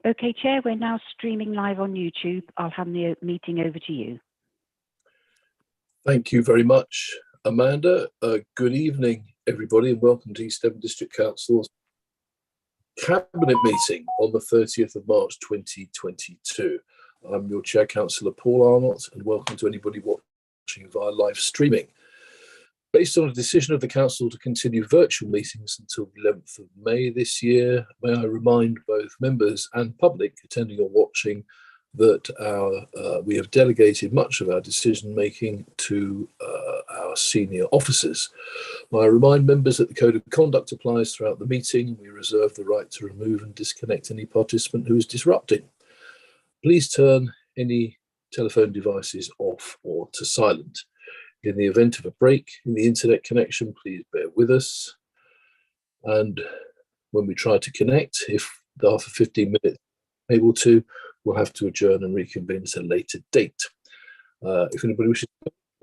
Okay, Chair, we're now streaming live on YouTube. I'll hand the meeting over to you. Thank you very much, Amanda. Good evening, everybody, and welcome to East Devon District Council's Cabinet meeting on the 30th of March 2022. I'm your Chair, Councillor Paul Arnott, and welcome to anybody watching via live streaming. Based on a decision of the Council to continue virtual meetings until the 11th of May this year, may I remind both members and public attending or watching that we have delegated much of our decision making to our senior officers. I remind members that the Code of Conduct applies throughout the meeting. We reserve the right to remove and disconnect any participant who is disrupting. Please turn any telephone devices off or to silent. In the event of a break in the internet connection, please bear with us. And when we try to connect, if after 15 minutes able to, we'll have to adjourn and reconvene at a later date. If anybody wishes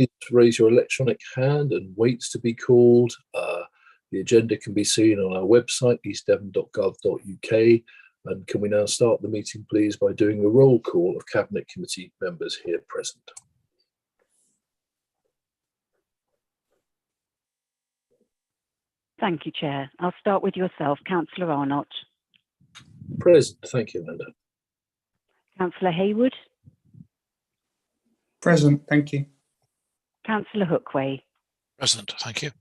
to raise your electronic hand and waits to be called, the agenda can be seen on our website, eastdevon.gov.uk. And can we now start the meeting, please, by doing a roll call of Cabinet Committee members here present. Thank you, Chair. I'll start with yourself, Councillor Arnott. Present. Thank you, Amanda. Councillor Hayward. Present. Thank you. Councillor Hookway. Present. Thank you.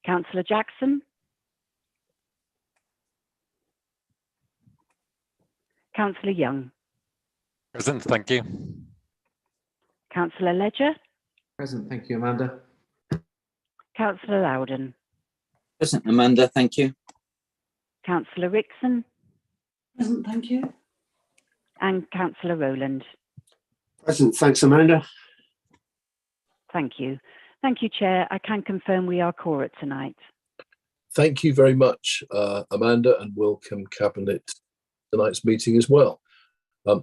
Councillor Jackson. Councillor Young. Present. Thank you. Councillor Ledger. Present. Thank you, Amanda. Councillor Loudon. Present, Amanda. Thank you. Councillor Rickson. Present, thank you. And Councillor Rowland. Present, thanks, Amanda. Thank you. Thank you, Chair. I can confirm we are quorate tonight. Thank you very much, Amanda, and welcome Cabinet to tonight's meeting as well.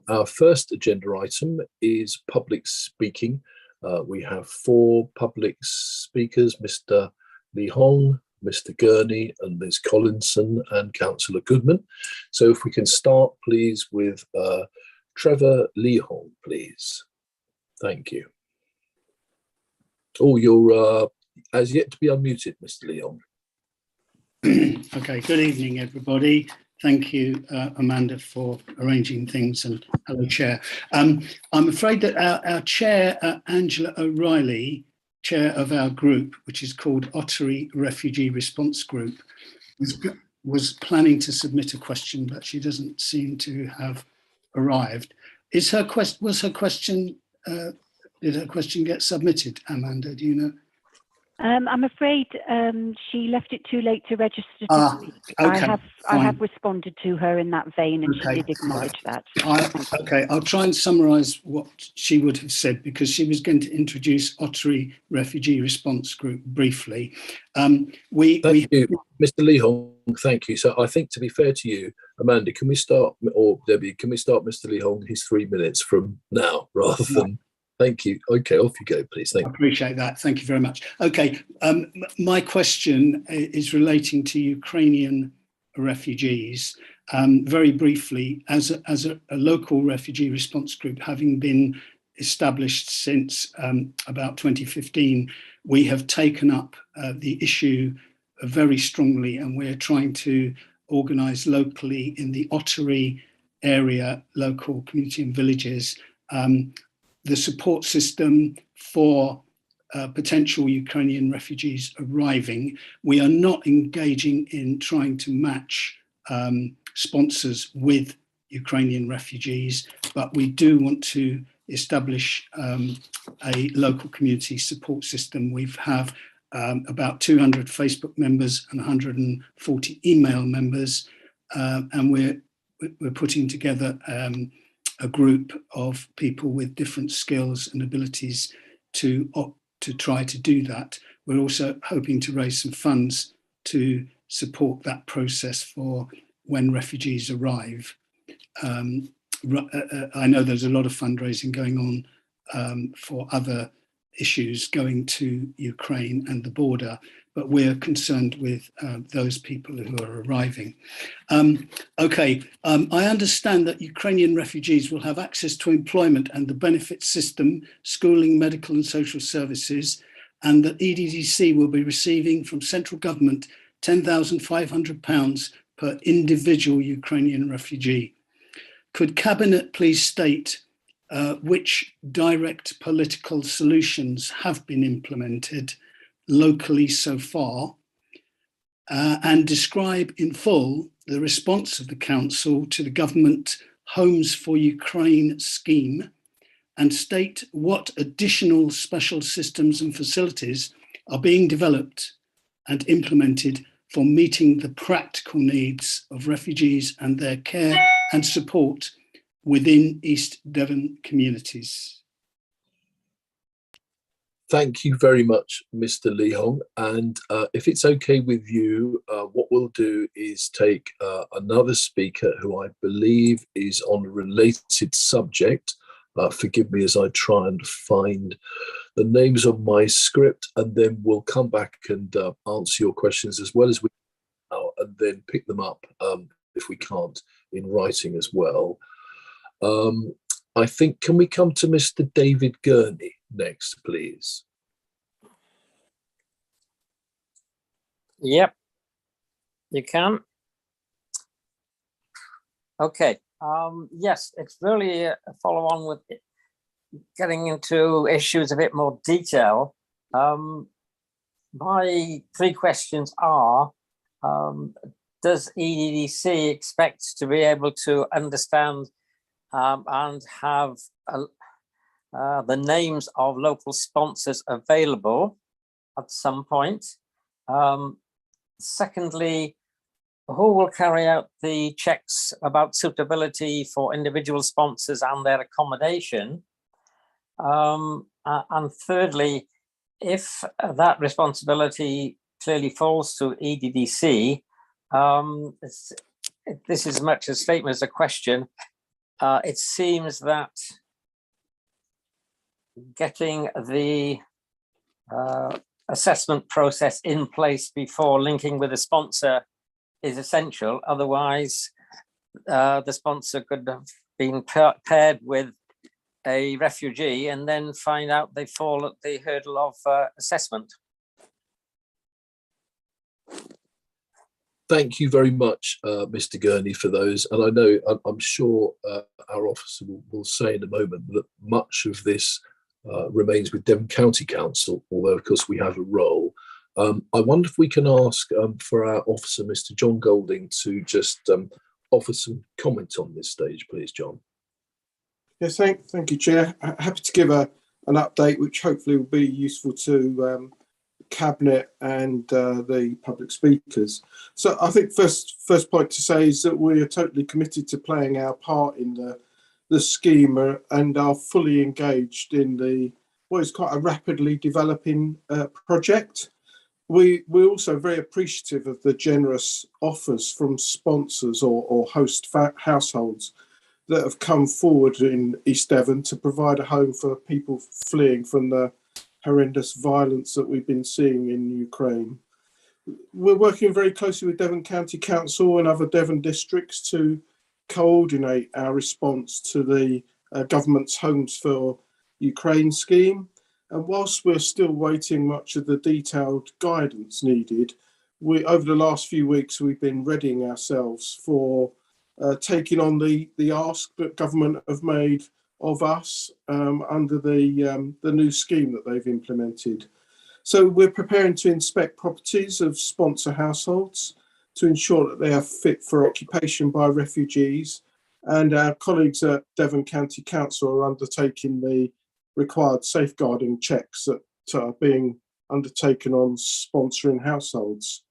Our first agenda item is public speaking. We have 4 public speakers, Mr. Lee Hong, Mr. Gurney and Ms. Collinson and Councillor Goodman. So if we can start, please, with Trevor Lee Hong, please. Thank you. Oh, you're as yet to be unmuted, Mr. Lee Hong. Okay, good evening, everybody. Thank you, Amanda, for arranging things, and hello, Chair. I'm afraid that our Chair, Angela O'Reilly, Chair of our group, which is called Ottery Refugee Response Group, was planning to submit a question, but she doesn't seem to have arrived. Did her question get submitted, Amanda? Do you know? I'm afraid she left it too late to register to speak. Okay, I have responded to her in that vein, and she did acknowledge that. Okay, I'll try and summarise what she would have said, because she was going to introduce Ottery Refugee Response Group briefly. Thank you, Mr. Lee Hong. Thank you. So I think, to be fair to you, Amanda, can we start, or Debbie, can we start Mr. Lee Hong his 3 minutes from now rather than? Thank you. Okay, off you go, please. Thank you. I appreciate that. Thank you very much. Okay, my question is relating to Ukrainian refugees. Very briefly, as a local refugee response group, having been established since about 2015, we have taken up the issue very strongly, and we're trying to organise locally in the Ottery area, local community and villages, the support system for potential Ukrainian refugees arriving. We are not engaging in trying to match sponsors with Ukrainian refugees, but we do want to establish a local community support system. We have about 200 Facebook members and 140 email members, and we're putting together a group of people with different skills and abilities to try to do that. We're also hoping to raise some funds to support that process for when refugees arrive. I know there's a lot of fundraising going on for other issues going to Ukraine and the border, but we're concerned with those people who are arriving. I understand that Ukrainian refugees will have access to employment and the benefit system, schooling, medical and social services, and that EDDC will be receiving from central government £10,500 per individual Ukrainian refugee. Could Cabinet please state which direct political solutions have been implemented locally so far, and describe in full the response of the Council to the government Homes for Ukraine scheme, and state what additional special systems and facilities are being developed and implemented for meeting the practical needs of refugees and their care and support within East Devon communities. Thank you very much, Mr. Leehong. And if it's okay with you, what we'll do is take another speaker who I believe is on a related subject. Forgive me as I try and find the names on my script, and then we'll come back and answer your questions as well as we can, and then pick them up if we can't in writing as well. I think, can we come to Mr. David Gurney next, please? Yep, you can. Okay. Yes, it's really a follow on with getting into issues a bit more detail. My three questions are, does EDDC expect to be able to understand and have the names of local sponsors available at some point? Secondly, who will carry out the checks about suitability for individual sponsors and their accommodation? And thirdly, if that responsibility clearly falls to EDDC, this is as much a statement as a question. It seems that getting the assessment process in place before linking with a sponsor is essential. Otherwise, the sponsor could have been paired with a refugee and then find out they fall at the hurdle of assessment. Thank you very much, Mr. Gurney, for those. And I know, I'm sure our officer will say in a moment that much of this remains with Devon County Council, although of course we have a role. I wonder if we can ask for our officer, Mr. John Golding, to just offer some comment on this stage, please, John. Yes, thank you, Chair. Happy to give an update, which hopefully will be useful to Cabinet and the public speakers. So I think first point to say is that we are totally committed to playing our part in the scheme and are fully engaged in what is quite a rapidly developing project. We're also very appreciative of the generous offers from sponsors or host households that have come forward in East Devon to provide a home for people fleeing from the horrendous violence that we've been seeing in Ukraine. We're working very closely with Devon County Council and other Devon districts to coordinate our response to the government's Homes for Ukraine scheme. And whilst we're still waiting much of the detailed guidance needed, over the last few weeks, we've been readying ourselves for taking on the ask that government have made of us under the new scheme that they've implemented. So we're preparing to inspect properties of sponsor households to ensure that they are fit for occupation by refugees. And our colleagues at Devon County Council are undertaking the required safeguarding checks that are being undertaken on sponsoring households.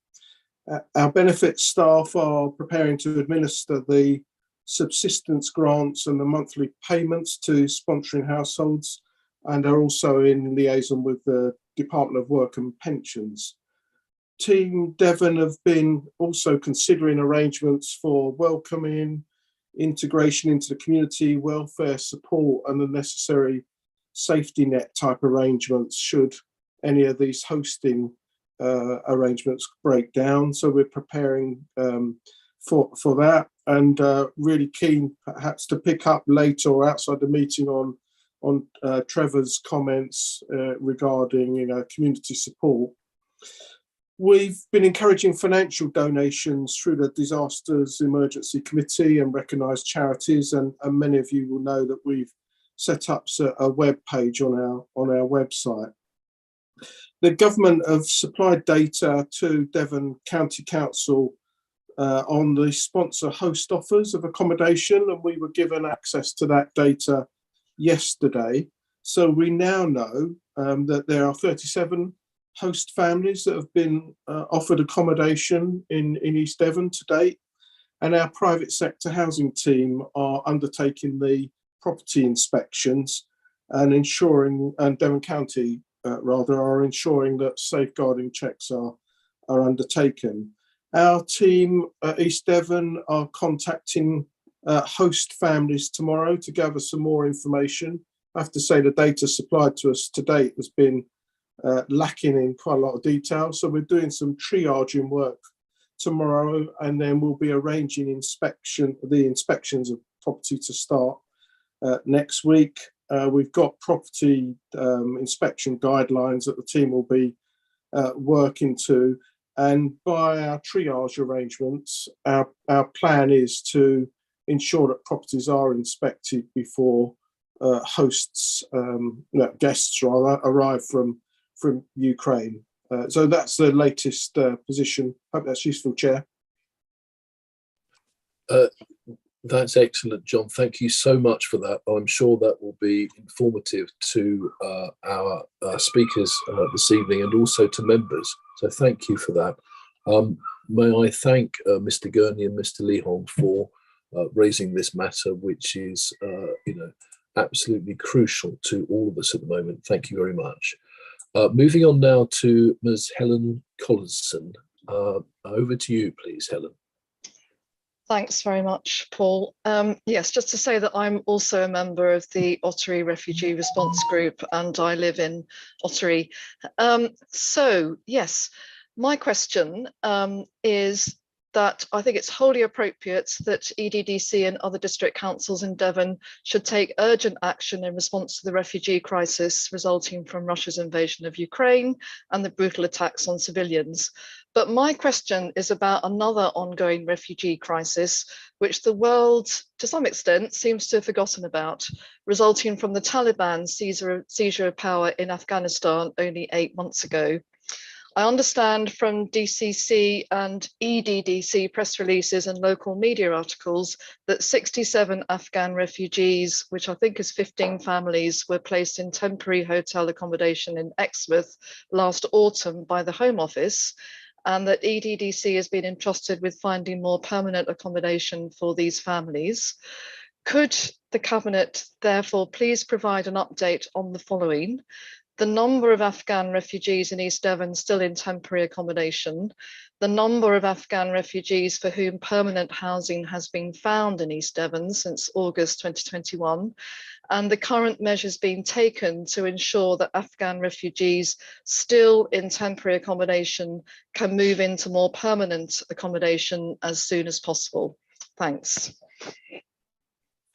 Our benefits staff are preparing to administer the subsistence grants and the monthly payments to sponsoring households, and are also in liaison with the Department of Work and Pensions. Team Devon have been also considering arrangements for welcoming, integration into the community, welfare support, and the necessary safety net type arrangements should any of these hosting arrangements break down. So we're preparing for that, and really keen perhaps to pick up later or outside the meeting on Trevor's comments regarding community support. We've been encouraging financial donations through the Disasters Emergency Committee and recognised charities, and many of you will know that we've set up a web page on our website. The government have supplied data to Devon County Council on the sponsor host offers of accommodation, and we were given access to that data yesterday. So we now know that there are 37 host families that have been offered accommodation in East Devon to date, and our private sector housing team are undertaking the property inspections and Devon County are ensuring that safeguarding checks are undertaken. Our team at East Devon are contacting host families tomorrow to gather some more information. I have to say the data supplied to us to date has been lacking in quite a lot of detail. So we're doing some triaging work tomorrow, and then we'll be arranging the inspections of property to start next week. We've got property inspection guidelines that the team will be working to, and by our triage arrangements, our plan is to ensure that properties are inspected before guests arrive from Ukraine. So that's the latest position. Hope that's useful, Chair. That's excellent, John. Thank you so much for that. I'm sure that will be informative to our speakers this evening and also to members. So thank you for that. May I thank Mr. Gurney and Mr. Leholm for raising this matter, which is absolutely crucial to all of us at the moment. Thank you very much. Moving on now to Ms. Helen Collinson. Over to you, please, Helen. Thanks very much, Paul. Yes, just to say that I'm also a member of the Ottery Refugee Response Group, and I live in Ottery. So, yes, my question is that I think it's wholly appropriate that EDDC and other district councils in Devon should take urgent action in response to the refugee crisis resulting from Russia's invasion of Ukraine and the brutal attacks on civilians. But my question is about another ongoing refugee crisis, which the world, to some extent, seems to have forgotten about, resulting from the Taliban's seizure of power in Afghanistan only 8 months ago. I understand from DCC and EDDC press releases and local media articles that 67 Afghan refugees, which I think is 15 families, were placed in temporary hotel accommodation in Exmouth last autumn by the Home Office, and that EDDC has been entrusted with finding more permanent accommodation for these families. Could the Cabinet therefore please provide an update on the following: the number of Afghan refugees in East Devon still in temporary accommodation, the number of Afghan refugees for whom permanent housing has been found in East Devon since August 2021, and the current measures being taken to ensure that Afghan refugees still in temporary accommodation can move into more permanent accommodation as soon as possible. Thanks.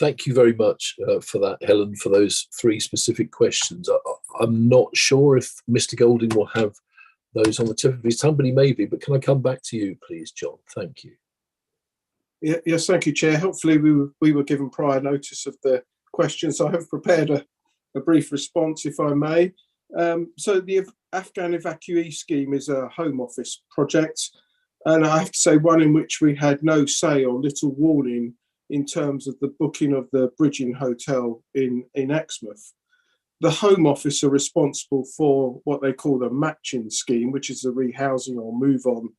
Thank you very much for that, Helen, for those three specific questions. I'm not sure if Mr. Golding will have those on the tip of his tongue, but he may be. But can I come back to you, please, John? Thank you. Yes, thank you, Chair. Hopefully we were given prior notice of the questions. So I have prepared a brief response, if I may. So the Afghan evacuee scheme is a Home Office project, and I have to say one in which we had no say or little warning in terms of the booking of the Bridging Hotel in Exmouth. The Home Office are responsible for what they call the matching scheme, which is a rehousing or move on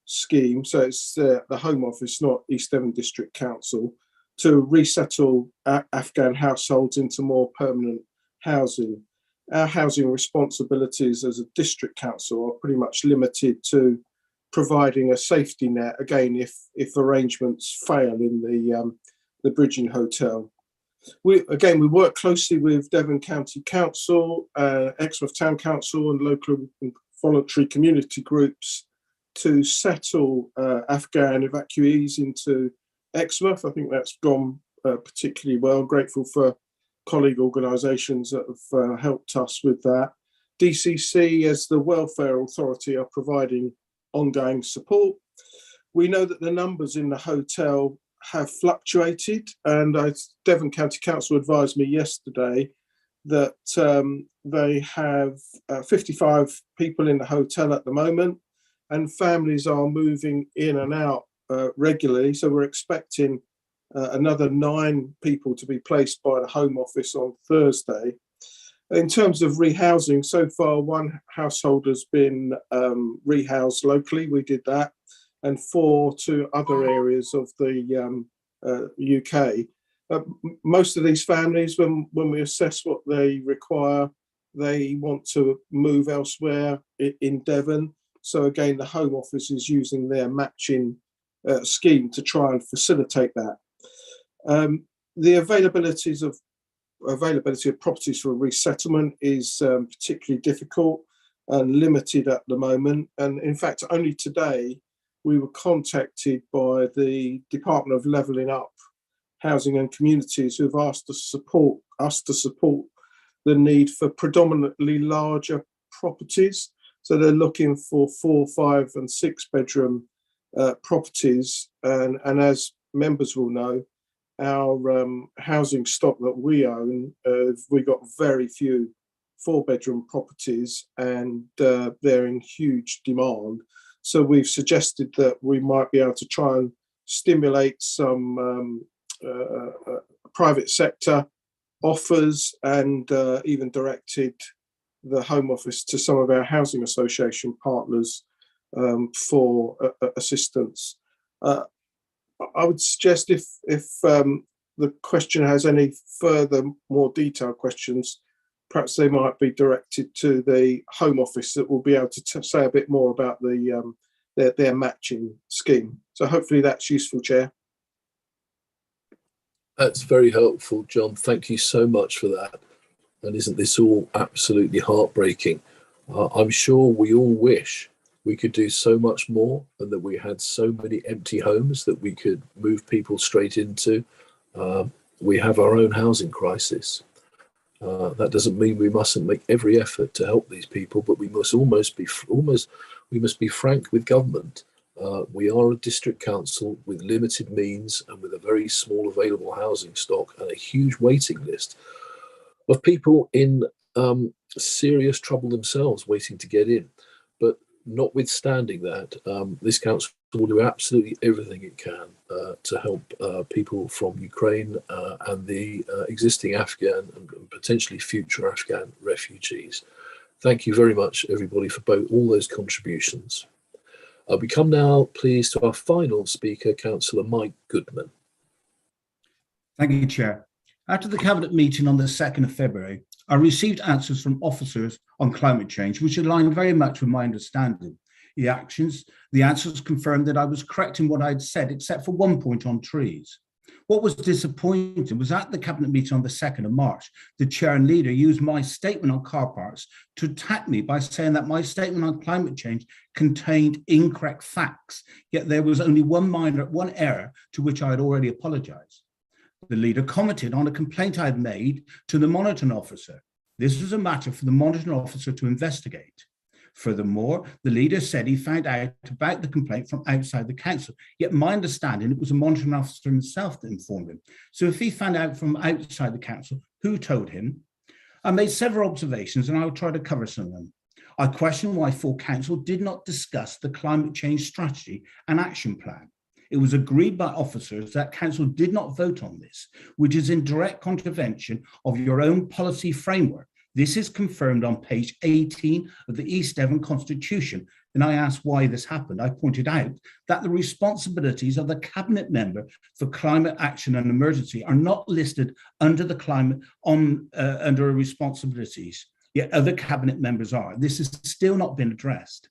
scheme. So it's the Home Office, not East Devon District Council, to resettle Afghan households into more permanent housing. Our housing responsibilities as a district council are pretty much limited to providing a safety net, again, if arrangements fail in the Bridging Hotel. We work closely with Devon County Council, Exmouth Town Council and local voluntary community groups to settle Afghan evacuees into Exmouth. I think that's gone particularly well. Grateful for colleague organisations that have helped us with that. DCC, as the welfare authority, are providing ongoing support. We know that the numbers in the hotel have fluctuated, and Devon County Council advised me yesterday that they have 55 people in the hotel at the moment, and families are moving in and out regularly. So we're expecting another 9 people to be placed by the Home Office on Thursday. In terms of rehousing, so far 1 household has been rehoused locally. We did that, and 4 to other areas of the UK. Most of these families, when we assess what they require, they want to move elsewhere in Devon. So again, the Home Office is using their matching scheme to try and facilitate that. The availability of properties for resettlement is particularly difficult and limited at the moment. And in fact, only today we were contacted by the Department of Levelling Up Housing and Communities, who've asked us to support the need for predominantly larger properties. So they're looking for 4, 5 and 6 bedroom properties. And as members will know, our housing stock that we own, we got very few 4-bedroom properties, and they're in huge demand. So we've suggested that we might be able to try and stimulate some private sector offers, and even directed the Home Office to some of our housing association partners for assistance. I would suggest if the question has any further more detailed questions, perhaps they might be directed to the Home Office, that will be able to say a bit more about their matching scheme. So hopefully that's useful, Chair. That's very helpful, John. Thank you so much for that. And isn't this all absolutely heartbreaking? I'm sure we all wish we could do so much more, and that we had so many empty homes that we could move people straight into. We have our own housing crisis. That doesn't mean we mustn't make every effort to help these people, but we must be frank with government. We are a district council with limited means and with a very small available housing stock and a huge waiting list of people in serious trouble themselves waiting to get in. But notwithstanding that, this council will do absolutely everything it can to help people from Ukraine and the existing Afghan and potentially future Afghan refugees. Thank you very much, everybody, for all those contributions. We come now, please, to our final speaker, Councillor Mike Goodman. Thank you, Chair. After the Cabinet meeting on the 2nd of February, I received answers from officers on climate change, which aligned very much with my understanding. The answers confirmed that I was correct in what I'd said, except for one point on trees. What was disappointing was at the Cabinet meeting on the 2nd of March, the Chair and Leader used my statement on car parks to attack me by saying that my statement on climate change contained incorrect facts, yet there was only one error to which I had already apologised. The Leader commented on a complaint I had made to the monitoring officer. This was a matter for the monitoring officer to investigate. Furthermore, the Leader said he found out about the complaint from outside the council, yet my understanding it was a monitoring officer himself that informed him. So if he found out from outside the council, who told him? I made several observations and I will try to cover some of them. I questioned why full council did not discuss the climate change strategy and action plan. It was agreed by officers that council did not vote on this, which is in direct contravention of your own policy framework. This is confirmed on page 18 of the East Devon Constitution. And I asked why this happened. I pointed out that the responsibilities of the Cabinet member for climate action and emergency are not listed under the climate under responsibilities, yet other Cabinet members are. This has still not been addressed.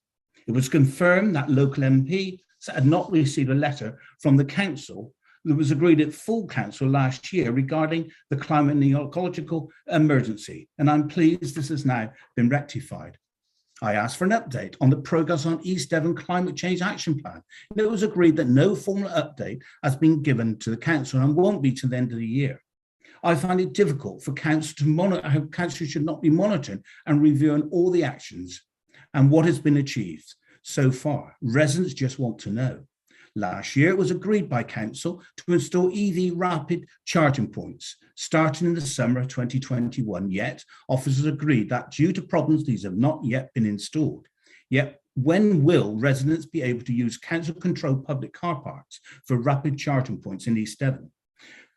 It was confirmed that local MP had not received a letter from the council that was agreed at full council last year regarding the climate and ecological emergency. And I'm pleased this has now been rectified. I asked for an update on the progress on East Devon Climate Change Action Plan. And it was agreed that no formal update has been given to the council and won't be to the end of the year. I find it difficult for council to monitor how council should not be monitoring and reviewing all the actions and what has been achieved so far. Residents just want to know. Last year, it was agreed by council to install EV rapid charging points starting in the summer of 2021. Yet, officers agreed that due to problems, these have not yet been installed. Yet, when will residents be able to use council-controlled public car parks for rapid charging points in East Devon?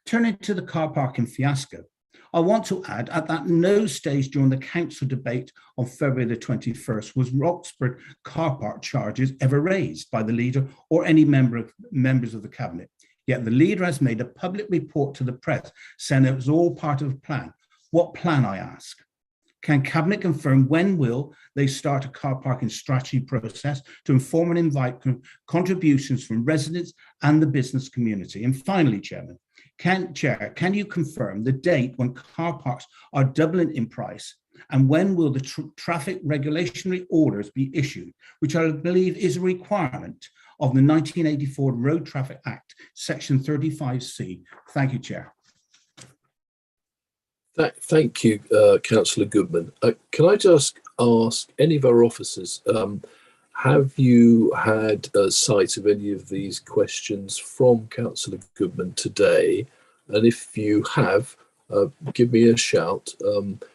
Turning to the car parking fiasco, I want to add at no stage during the council debate on February the 21st was Roxburgh car park charges ever raised by the leader or any members of the cabinet. Yet the leader has made a public report to the press saying it was all part of a plan. What plan, I ask? Can cabinet confirm when will they start a car parking strategy process to inform and invite contributions from residents and the business community? And finally, Chairman, Chair, can you confirm the date when car parks are doubling in price, and when will the traffic regulatory orders be issued, which I believe is a requirement of the 1984 Road Traffic Act, Section 35C? Thank you, Chair. Thank you, Councillor Goodman. Can I just ask any of our officers, have you had sight of any of these questions from Councillor Goodman today? And if you have, give me a shout and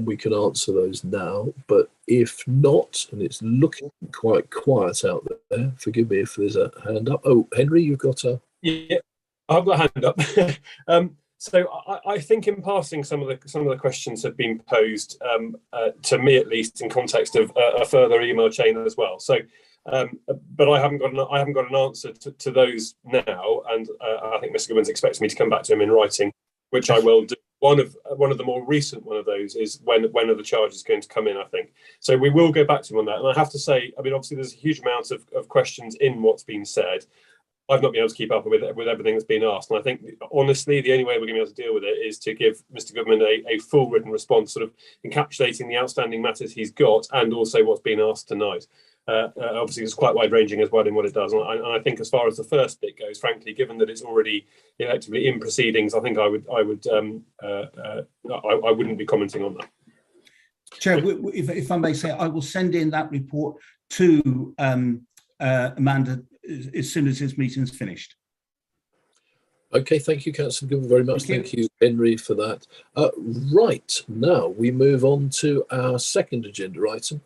we can answer those now. But if not, and it's looking quite quiet out there, forgive me if there's a hand up. Oh, Henry, you've got a... Yeah, I've got a hand up. So I think in passing, some of the questions have been posed to me, at least, in context of a further email chain as well. So, but I haven't got an answer to those now, and I think Mr. Goodman's expecting me to come back to him in writing, which I will do. One of the more recent one of those is when are the charges going to come in, I think. So we will go back to him on that. And I have to say, I mean, obviously there's a huge amount of questions in what's been said. I've not been able to keep up with everything that's been asked. And I think, honestly, the only way we're going to be able to deal with it is to give Mr. Goodman a full written response, sort of encapsulating the outstanding matters he's got and also what's been asked tonight. Obviously, it's quite wide-ranging as well in what it does. And I think as far as the first bit goes, frankly, given that it's already effectively in proceedings, I think I wouldn't be commenting on that. Chair, if I may say, I will send in that report to Amanda as soon as this meeting is finished. Okay, thank you, Councillor Goodman, very much. Thank you, Henry, for that. Right, now we move on to our second agenda item.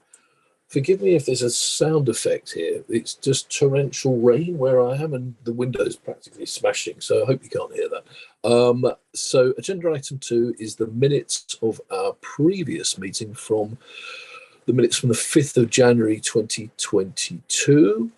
Forgive me if there's a sound effect here. It's just torrential rain where I am and the window's practically smashing, so I hope you can't hear that. So agenda item 2 is the minutes of our previous meeting from the 5th of January 2022.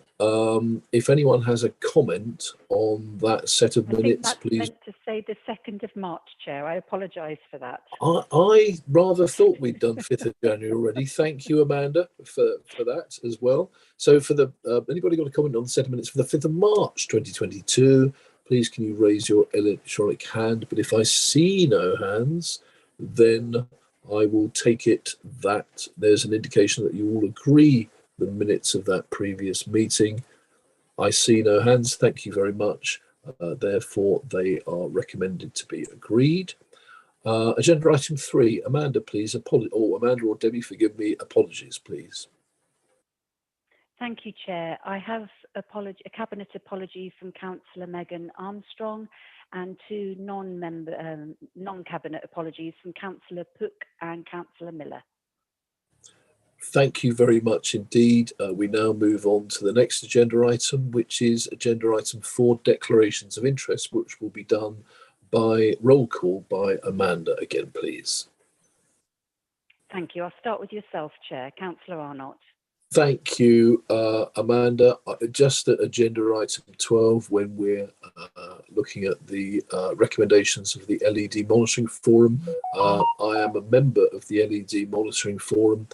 If anyone has a comment on that set of minutes, please. I meant to say the 2nd of March, Chair. I apologise for that. I rather thought we'd done 5th of January already. Thank you, Amanda, for that as well. So for the anybody got a comment on the set of minutes for the 5th of March 2022, please can you raise your electronic hand? But if I see no hands, then I will take it that there's an indication that you all agree the minutes of that previous meeting. I see no hands. Thank you very much. Therefore, they are recommended to be agreed. Agenda item 3, Amanda, please. Amanda or Debbie, forgive me. Apologies, please. Thank you, Chair. I have a cabinet apology from Councillor Megan Armstrong and 2 non-cabinet apologies from Councillor Pook and Councillor Miller. Thank you very much indeed. We now move on to the next agenda item, which is agenda item 4, declarations of interest, which will be done by roll call by Amanda again, please. Thank you. I'll start with yourself, Chair. Councillor Arnott. Thank you, Amanda. Just at agenda item 12, when we're looking at the recommendations of the LED Monitoring Forum, I am a member of the LED Monitoring Forum,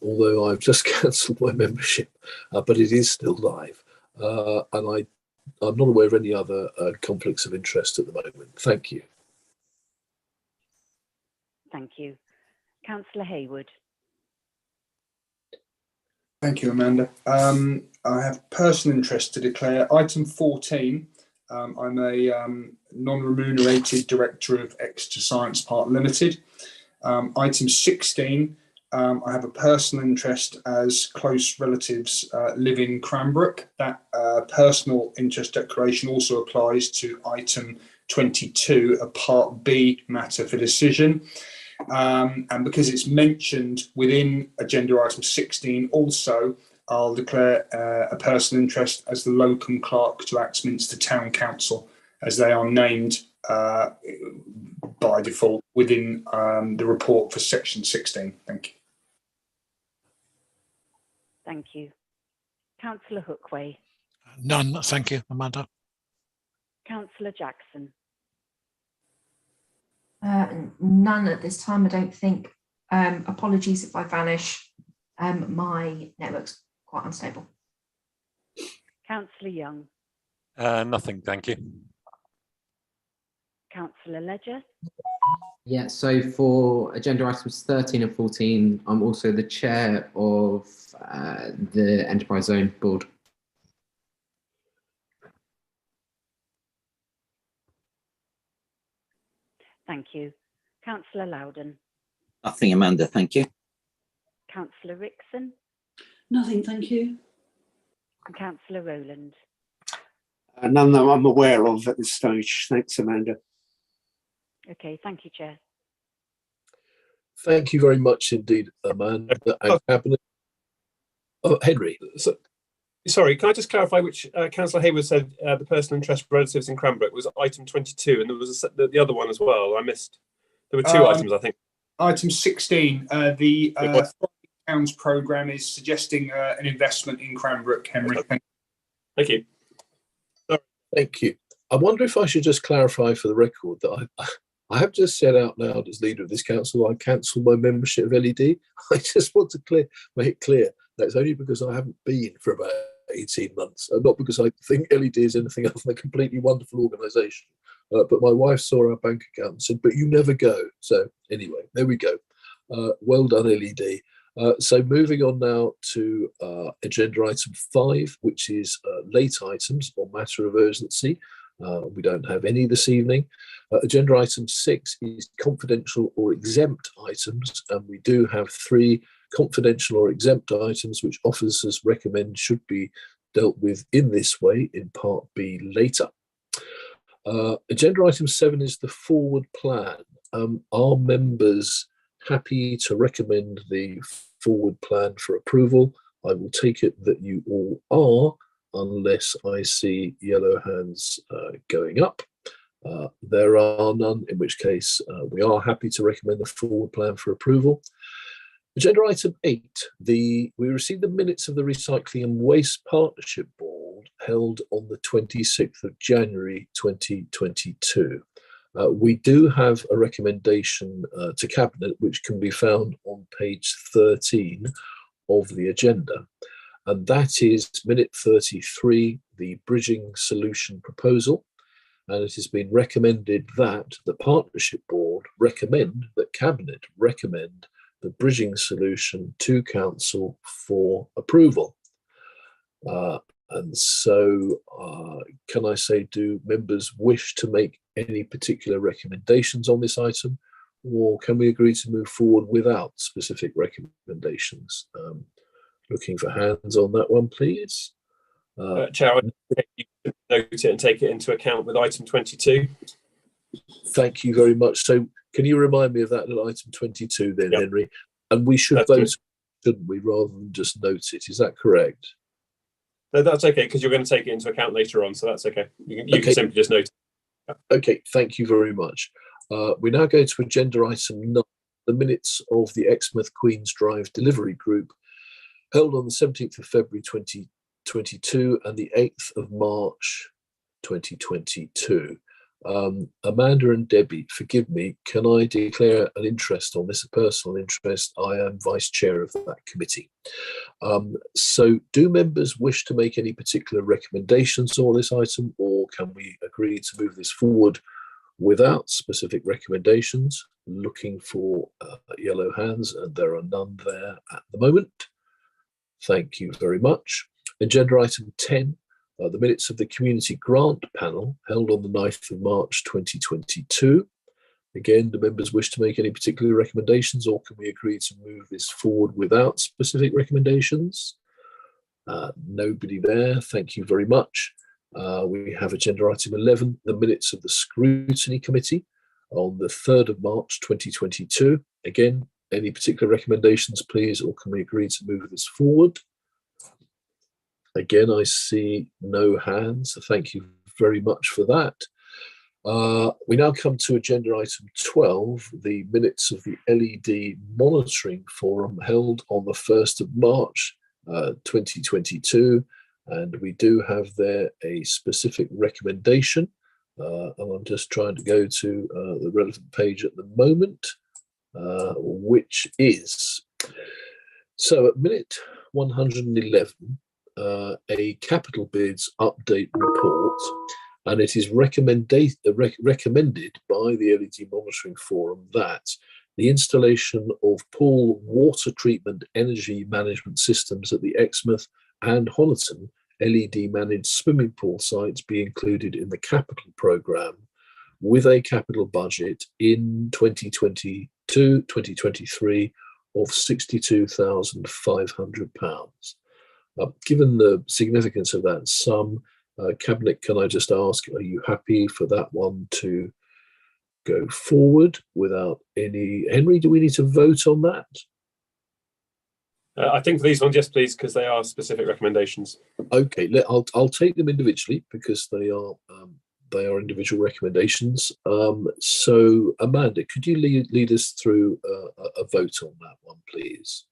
although I've just cancelled my membership, but it is still live. And I'm not aware of any other conflicts of interest at the moment. Thank you. Thank you. Councillor Hayward. Thank you, Amanda. I have personal interest to declare. Item 14, I'm a non-remunerated director of Exeter Science Park Limited. Item 16, I have a personal interest as close relatives live in Cranbrook. That personal interest declaration also applies to item 22, a Part B matter for decision. And because it's mentioned within agenda item 16, also I'll declare a personal interest as the locum clerk to Axminster Town Council, as they are named by default within the report for section 16. Thank you. Thank you. Councillor Hookway. None, thank you, Amanda. Councillor Jackson. None at this time, I don't think. Apologies if I vanish. My network's quite unstable. Councillor Young. Nothing, thank you. Councillor Ledger. Yeah, so for agenda items 13 and 14, I'm also the chair of the Enterprise Zone Board. Thank you. Councillor Loudon. Nothing, Amanda, thank you. Councillor Rickson. Nothing, thank you. And Councillor Rowland. None that I'm aware of at this stage. Thanks, Amanda. Okay, thank you, Chair. Thank you very much indeed, Amanda and Cabinet. Oh, Henry. Sorry, can I just clarify which Councillor Hayward said the personal interest relatives in Cranbrook was item 22, and there was the other one as well. I missed. There were two items, I think. Item 16, the Towns programme is suggesting an investment in Cranbrook, Henry. Thank you. Sorry. Thank you. I wonder if I should just clarify for the record that I have just said out loud as leader of this council, I cancel my membership of LED. I just want to make clear that it's only because I haven't been for about 18 months, and not because I think LED is anything other than a completely wonderful organisation. But my wife saw our bank account and said, but you never go. So anyway, there we go. Well done, LED. So moving on now to agenda item 5, which is late items or matter of urgency. We don't have any this evening. Agenda item 6 is confidential or exempt items, and we do have 3 confidential or exempt items which officers recommend should be dealt with in this way in Part B later. Agenda item 7 is the forward plan. Are members happy to recommend the forward plan for approval? I will take it that you all are, unless I see yellow hands going up. There are none, in which case we are happy to recommend the forward plan for approval. Agenda item 8, we received the minutes of the Recycling and Waste Partnership Board held on the 26th of January 2022. We do have a recommendation to Cabinet, which can be found on page 13 of the agenda. And that is minute 33, the bridging solution proposal. And it has been recommended that the Partnership Board recommend, that Cabinet recommend the bridging solution to Council for approval. And so can I say, do members wish to make any particular recommendations on this item, or can we agree to move forward without specific recommendations? Looking for hands on that one, please. Chair, I think you can note it and take it into account with item 22. Thank you very much. So can you remind me of that little item 22 then, yep. Henry? And we should vote, shouldn't we, rather than just note it? Is that correct? No, that's okay, because you're going to take it into account later on, so that's okay. You can simply just note it. Yeah. Okay, thank you very much. We now go to agenda item 9, the minutes of the Exmouth Queen's Drive Delivery Group held on the 17th of February 2022 and the 8th of March 2022. Amanda and Debbie, forgive me, can I declare an interest on this, a personal interest? I am vice chair of that committee. So do members wish to make any particular recommendations on this item, or can we agree to move this forward without specific recommendations? Looking for yellow hands, and there are none there at the moment. Thank you very much. Agenda item 10, the minutes of the community grant panel held on the 9th of March 2022. Again, do members wish to make any particular recommendations, or can we agree to move this forward without specific recommendations? Nobody there. Thank you very much. We have agenda item 11, the minutes of the scrutiny committee on the 3rd of March 2022. Again, any particular recommendations, please, or can we agree to move this forward? Again, I see no hands, so thank you very much for that. We now come to agenda item 12, the minutes of the LED monitoring forum held on the 1st of March 2022, and we do have there a specific recommendation, and I'm just trying to go to the relevant page at the moment, which is, so at minute 111, a capital bids update report, and it is recommended by the LED monitoring forum that the installation of pool water treatment energy management systems at the Exmouth and Honiton LED managed swimming pool sites be included in the capital programme with a capital budget in 2022-2023 of £62,500. Given the significance of that sum, Cabinet, can I just ask, are you happy for that one to go forward without any? Henry, do we need to vote on that? I think for these ones, yes, please, because they are specific recommendations. Okay, I'll take them individually because they are individual recommendations. So, Amanda, could you lead us through a vote on that one, please?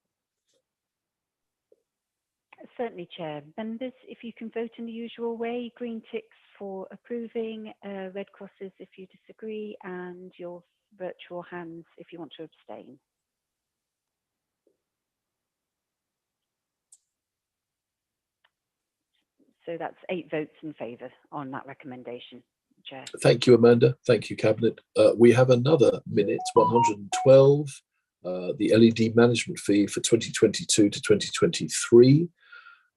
Certainly, Chair. Members, if you can vote in the usual way, green ticks for approving, red crosses if you disagree, and your virtual hands if you want to abstain. So that's 8 votes in favour on that recommendation, Chair. Thank you, Amanda. Thank you, Cabinet. We have another minute, 112, the LED management fee for 2022 to 2023.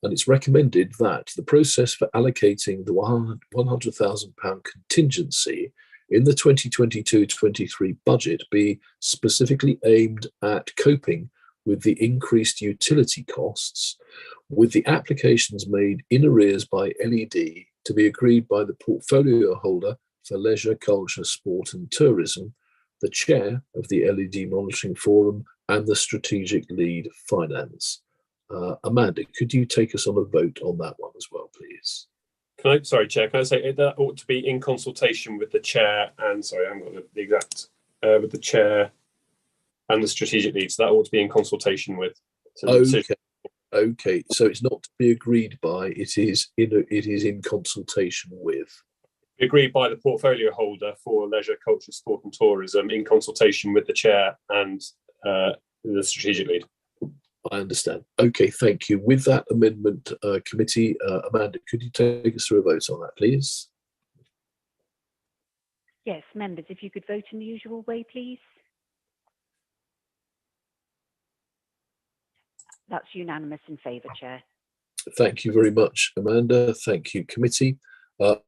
And it's recommended that the process for allocating the £100,000 contingency in the 2022-23 budget be specifically aimed at coping with the increased utility costs, with the applications made in arrears by LED to be agreed by the portfolio holder for leisure, culture, sport and tourism, the chair of the LED monitoring forum and the strategic lead finance. Amanda, could you take us on a vote on that one as well, please? Sorry, Chair, can I say that ought to be in consultation with the chair and, sorry, I haven't got the exact, with the chair and the strategic lead, so that ought to be in consultation with. So okay, so it's not to be agreed by, it is in consultation with. Agreed by the portfolio holder for leisure, culture, sport and tourism in consultation with the chair and the strategic lead. I understand. Okay, thank you. With that amendment, committee, Amanda, could you take us through a vote on that, please? Yes, members, if you could vote in the usual way, please. That's unanimous in favour, Chair. Thank you very much, Amanda. Thank you, committee.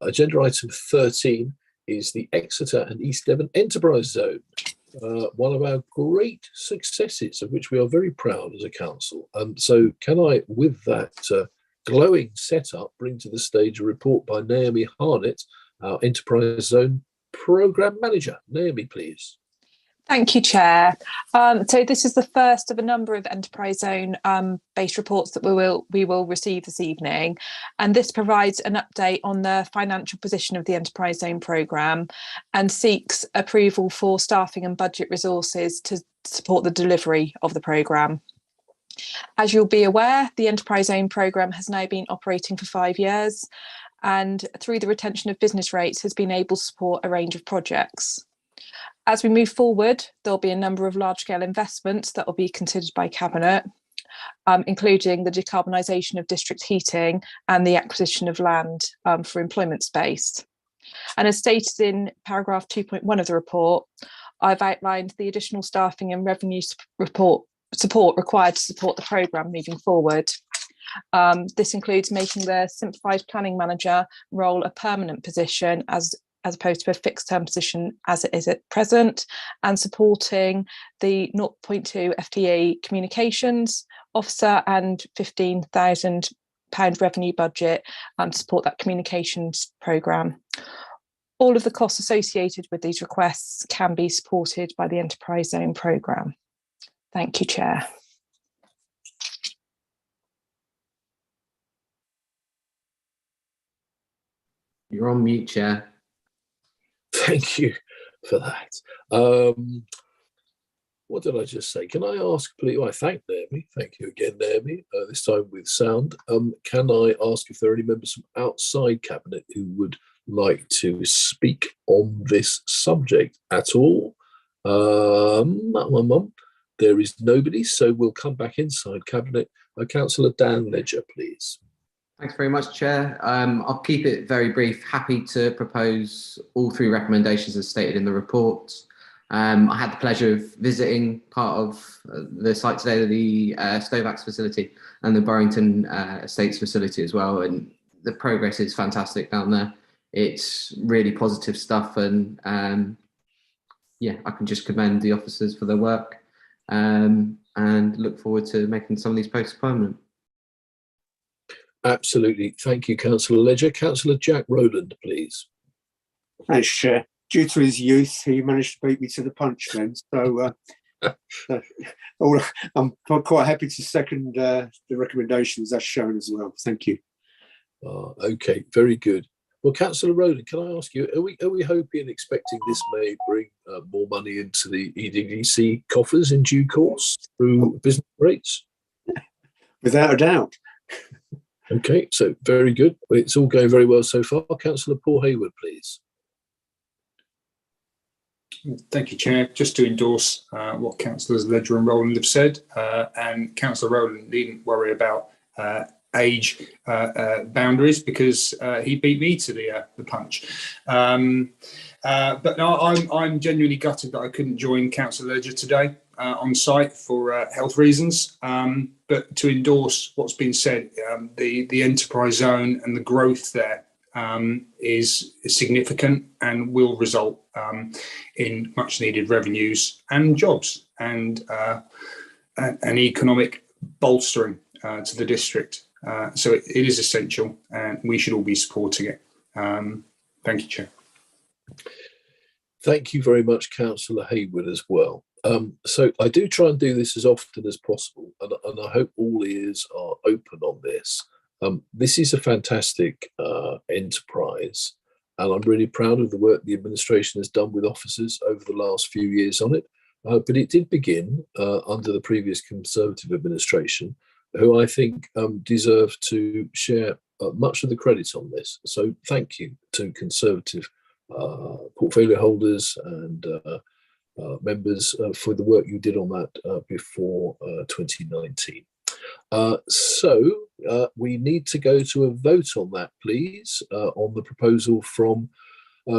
Agenda item 13 is the Exeter and East Devon Enterprise Zone. One of our great successes, of which we are very proud as a council. So can I, with that glowing setup, bring to the stage a report by Naomi Harnett, our Enterprise Zone Programme Manager. Naomi, please. Thank you, Chair. So this is the first of a number of Enterprise Zone based reports that we will receive this evening, and this provides an update on the financial position of the Enterprise Zone programme and seeks approval for staffing and budget resources to support the delivery of the programme. As you'll be aware, the Enterprise Zone programme has now been operating for 5 years, and through the retention of business rates has been able to support a range of projects. As we move forward, there'll be a number of large-scale investments that will be considered by Cabinet, including the decarbonisation of district heating and the acquisition of land for employment space. And as stated in paragraph 2.1 of the report, I've outlined the additional staffing and revenue support required to support the programme moving forward. This includes making the simplified planning manager role a permanent position as opposed to a fixed term position as it is at present, and supporting the 0.2 FTE communications officer and £15,000 revenue budget to support that communications programme. All of the costs associated with these requests can be supported by the Enterprise Zone programme. Thank you, Chair. You're on mute, Chair. Thank you for that. What did I just say? Can I ask, please? I thank Naomi. Thank you again, Naomi, this time with sound. Can I ask if there are any members from outside Cabinet who would like to speak on this subject at all? There is nobody, so we'll come back inside Cabinet. Councillor Dan Ledger, please. Thanks very much, Chair. I'll keep it very brief. Happy to propose all 3 recommendations as stated in the report. I had the pleasure of visiting part of the site today, the Stovax facility and the Burrington Estates facility as well. And the progress is fantastic down there. It's really positive stuff. And yeah, I can just commend the officers for their work and look forward to making some of these posts permanent. Absolutely. Thank you, Councillor Ledger. Councillor Jack Rowland, please. Thanks, Chair. Due to his youth, he managed to beat me to the punch then. So I'm quite happy to second the recommendations as shown as well. Thank you. Okay, very good. Well, Councillor Rowland, can I ask you, are we hoping and expecting this may bring more money into the EDDC coffers in due course through business rates? Without a doubt. Okay, so very good. It's all going very well so far. Councillor Paul Hayward, please. Thank you, Chair. Just to endorse what Councillors Ledger and Rowland have said, and Councillor Rowland needn't worry about age boundaries because he beat me to the punch. But no, I'm genuinely gutted that I couldn't join Councillor Ledger today on site for health reasons. But to endorse what's been said, the enterprise zone and the growth there is significant and will result in much needed revenues and jobs and an economic bolstering to the district. So it is essential and we should all be supporting it. Thank you, Chair. Thank you very much, Councillor Hayward, as well. So I do try and do this as often as possible, and I hope all ears are open on this. This is a fantastic enterprise, and I'm really proud of the work the administration has done with officers over the last few years on it. But it did begin under the previous Conservative administration, who I think deserve to share much of the credit on this. So thank you to Conservative portfolio holders and members for the work you did on that before 2019. So we need to go to a vote on that, please, on the proposal from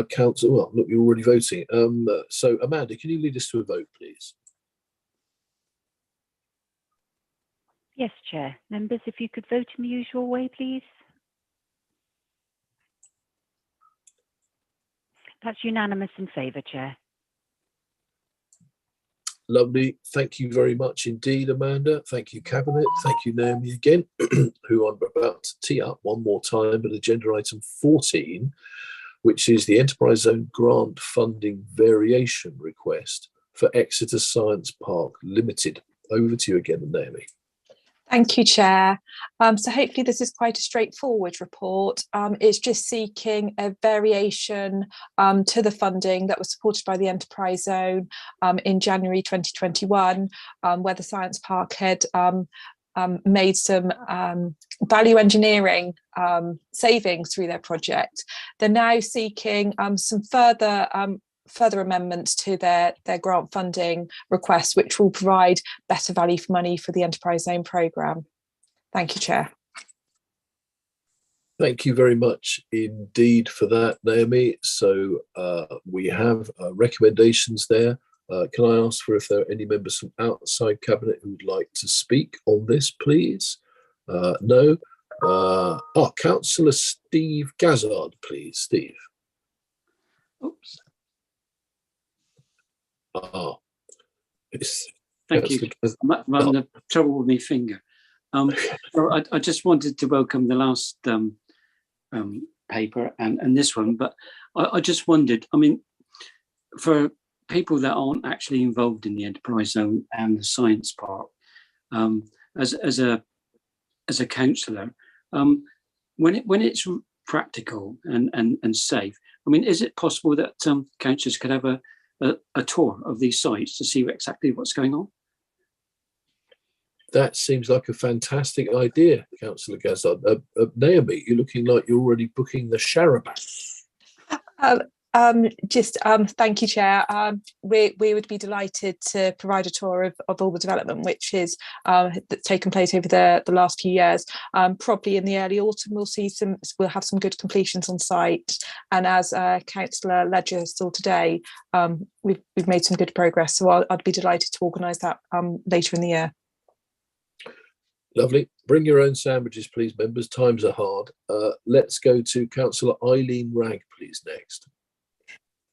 Council. Well, look, you're already voting. So Amanda, can you lead us to a vote, please? Yes, Chair. Members, if you could vote in the usual way, please. That's unanimous in favour, Chair. Lovely. Thank you very much indeed, Amanda. Thank you, Cabinet. Thank you, Naomi, again, who I'm about to tee up one more time, but agenda item 14, which is the Enterprise Zone grant funding variation request for Exeter Science Park Limited. Over to you again, Naomi. Thank you, Chair. So hopefully this is quite a straightforward report. It's just seeking a variation to the funding that was supported by the Enterprise Zone in January 2021, where the Science Park had made some value engineering savings through their project. They're now seeking some further amendments to their grant funding request, which will provide better value for money for the Enterprise Zone programme. Thank you, Chair. Thank you very much indeed for that, Naomi. So we have recommendations there. Can I ask for if there are any members from outside Cabinet who would like to speak on this, please? No. Councillor Steve Gazzard, please. Steve. Oops. Thank you. I'm having trouble with my finger. I just wanted to welcome the last paper and this one, but I just wondered, I mean, for people that aren't actually involved in the enterprise zone and the science park, as a councillor, when it's practical and safe, I mean, is it possible that councillors could have a tour of these sites to see exactly what's going on? That seems like a fantastic idea, Councillor Gazzard. Naomi, you're looking like you're already booking the charabanc. Thank you, Chair. We would be delighted to provide a tour of all the development which is that's taken place over the last few years. Probably in the early autumn, we'll have some good completions on site. And as Councillor Ledger saw today, we've made some good progress. So I'd be delighted to organise that later in the year. Lovely. Bring your own sandwiches, please, members. Times are hard. Let's go to Councillor Eileen Wragg, please, next.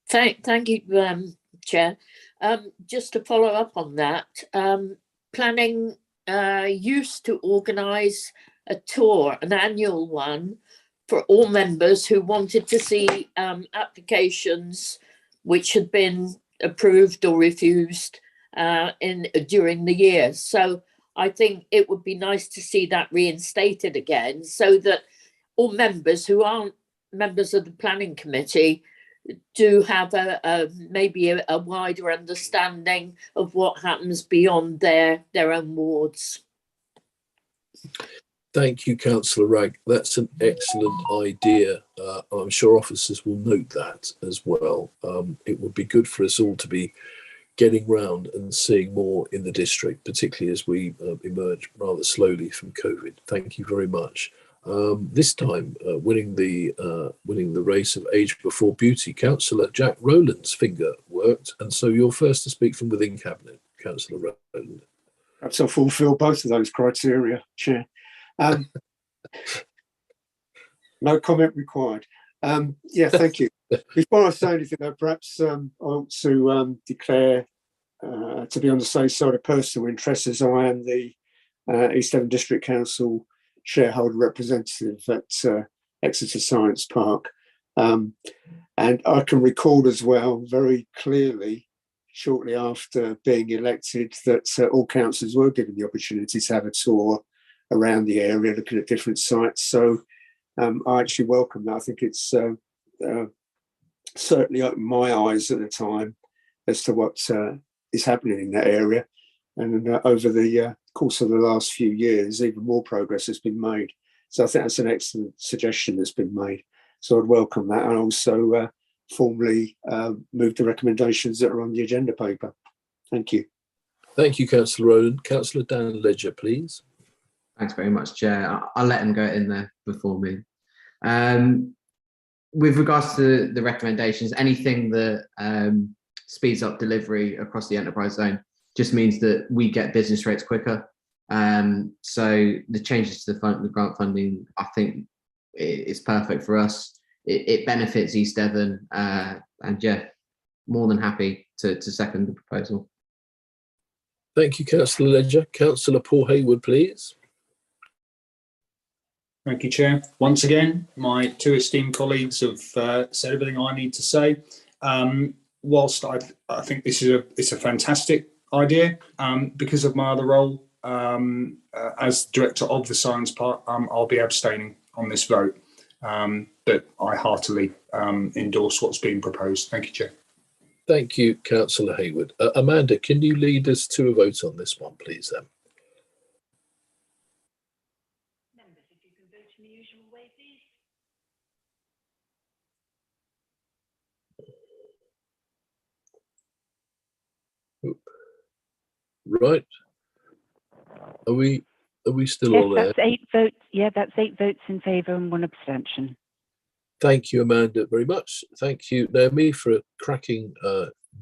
Thank you, Chair. Just to follow up on that, planning used to organise a tour, an annual one, for all members who wanted to see applications which had been approved or refused during the year. So I think it would be nice to see that reinstated again, so that all members who aren't members of the planning committee do have maybe a wider understanding of what happens beyond their own wards. Thank you, Councillor Wragg. That's an excellent idea. I'm sure officers will note that as well. It would be good for us all to be getting round and seeing more in the district, particularly as we emerge rather slowly from COVID. Thank you very much. This time, winning the race of age before beauty, Councillor Jack Rowland's finger worked, and so you're first to speak from within Cabinet, Councillor Rowland. Perhaps I fulfil both of those criteria, Chair. No comment required. Yeah, thank you. Before I say anything, though, perhaps I want to declare to be on the safe side of personal interest, as I am the East Devon District Council shareholder representative at Exeter Science Park. And I can recall as well very clearly, shortly after being elected, that all councillors were given the opportunity to have a tour around the area, looking at different sites. So I actually welcome that. I think it's certainly opened my eyes at the time as to what is happening in that area. And over the course of the last few years, even more progress has been made. So I think that's an excellent suggestion that's been made. So I'd welcome that, and also formally move the recommendations that are on the agenda paper. Thank you. Thank you, Councillor Rowland. Councillor Dan Ledger, please. Thanks very much, Chair. I'll let him go in there before me. With regards to the recommendations, anything that speeds up delivery across the enterprise zone just means that we get business rates quicker. So the changes to the grant funding, I think it's perfect for us. It benefits East Devon, and yeah, more than happy to second the proposal. Thank you, Councillor Ledger. Councillor Paul Hayward, please. Thank you, Chair. Once again, my two esteemed colleagues have said everything I need to say. Whilst I think this is a fantastic idea, because of my other role as director of the science park, I'll be abstaining on this vote. But I heartily endorse what's being proposed. Thank you, Chair. Thank you, Councillor Hayward. Amanda, can you lead us to a vote on this one, please, then? Members, if you can vote in the usual way, please. Right. Are we still Yes, all there? that's 8 votes. Yeah, that's 8 votes in favour and 1 abstention. Thank you, Amanda, very much. Thank you, Naomi, for a cracking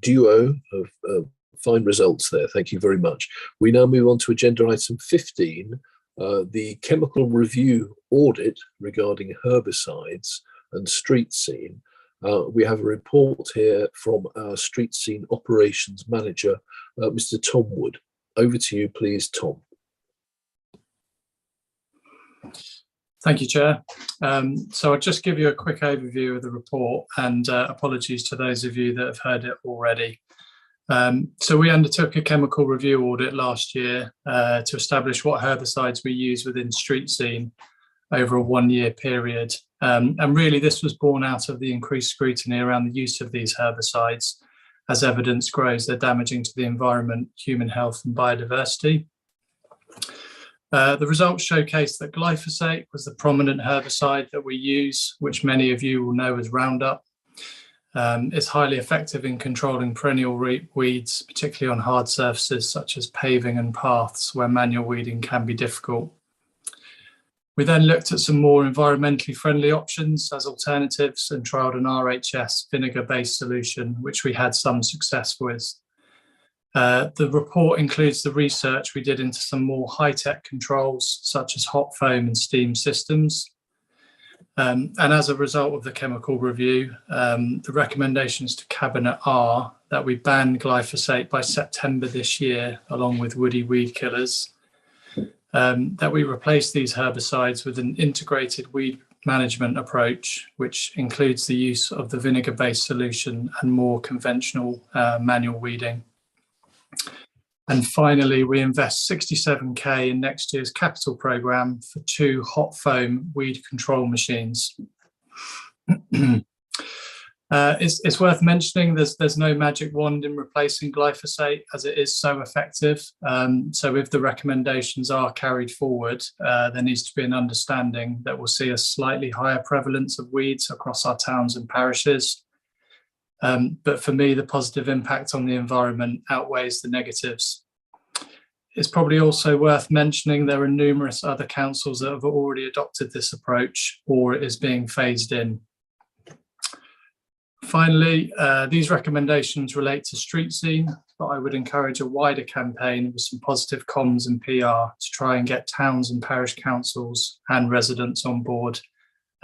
duo of fine results there. Thank you very much. We now move on to agenda item 15, the chemical review audit regarding herbicides and street scene. We have a report here from our street scene operations manager, Mr. Tom Wood. Over to you, please, Tom. Thank you, Chair. So I'll just give you a quick overview of the report, and apologies to those of you that have heard it already. So we undertook a chemical review audit last year to establish what herbicides we use within street scene over a 1-year period. And really this was born out of the increased scrutiny around the use of these herbicides. As evidence grows, they're damaging to the environment, human health and biodiversity. The results showcase that glyphosate was the prominent herbicide that we use, which many of you will know as Roundup. It's highly effective in controlling perennial weeds, particularly on hard surfaces such as paving and paths where manual weeding can be difficult. We then looked at some more environmentally friendly options as alternatives and trialled an RHS vinegar-based solution, which we had some success with. The report includes the research we did into some more high-tech controls, such as hot foam and steam systems. And as a result of the chemical review, the recommendations to Cabinet are that we ban glyphosate by September this year, along with woody weed killers, that we replace these herbicides with an integrated weed management approach, which includes the use of the vinegar-based solution and more conventional manual weeding. And finally, we invest 67k in next year's capital programme for 2 hot foam weed control machines. It's worth mentioning there's no magic wand in replacing glyphosate, as it is so effective. So if the recommendations are carried forward, there needs to be an understanding that we'll see a slightly higher prevalence of weeds across our towns and parishes. But for me, the positive impact on the environment outweighs the negatives. It's probably also worth mentioning there are numerous other councils that have already adopted this approach, or it is being phased in. Finally, these recommendations relate to street scene, but I would encourage a wider campaign with some positive comms and PR to try and get towns and parish councils and residents on board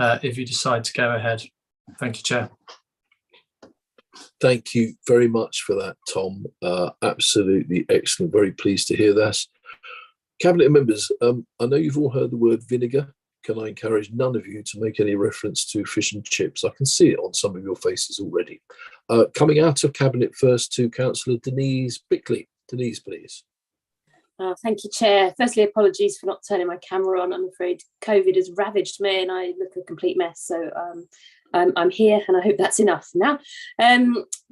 if you decide to go ahead. Thank you, Chair. Thank you very much for that, Tom. Absolutely excellent. Very pleased to hear that. Cabinet members, I know you've all heard the word vinegar. Can I encourage none of you to make any reference to fish and chips? I can see it on some of your faces already. Coming out of Cabinet first to Councillor Denise Bickley. Denise, please. Thank you, Chair. Firstly, apologies for not turning my camera on. I'm afraid COVID has ravaged me and I look a complete mess. So I'm here and I hope that's enough now.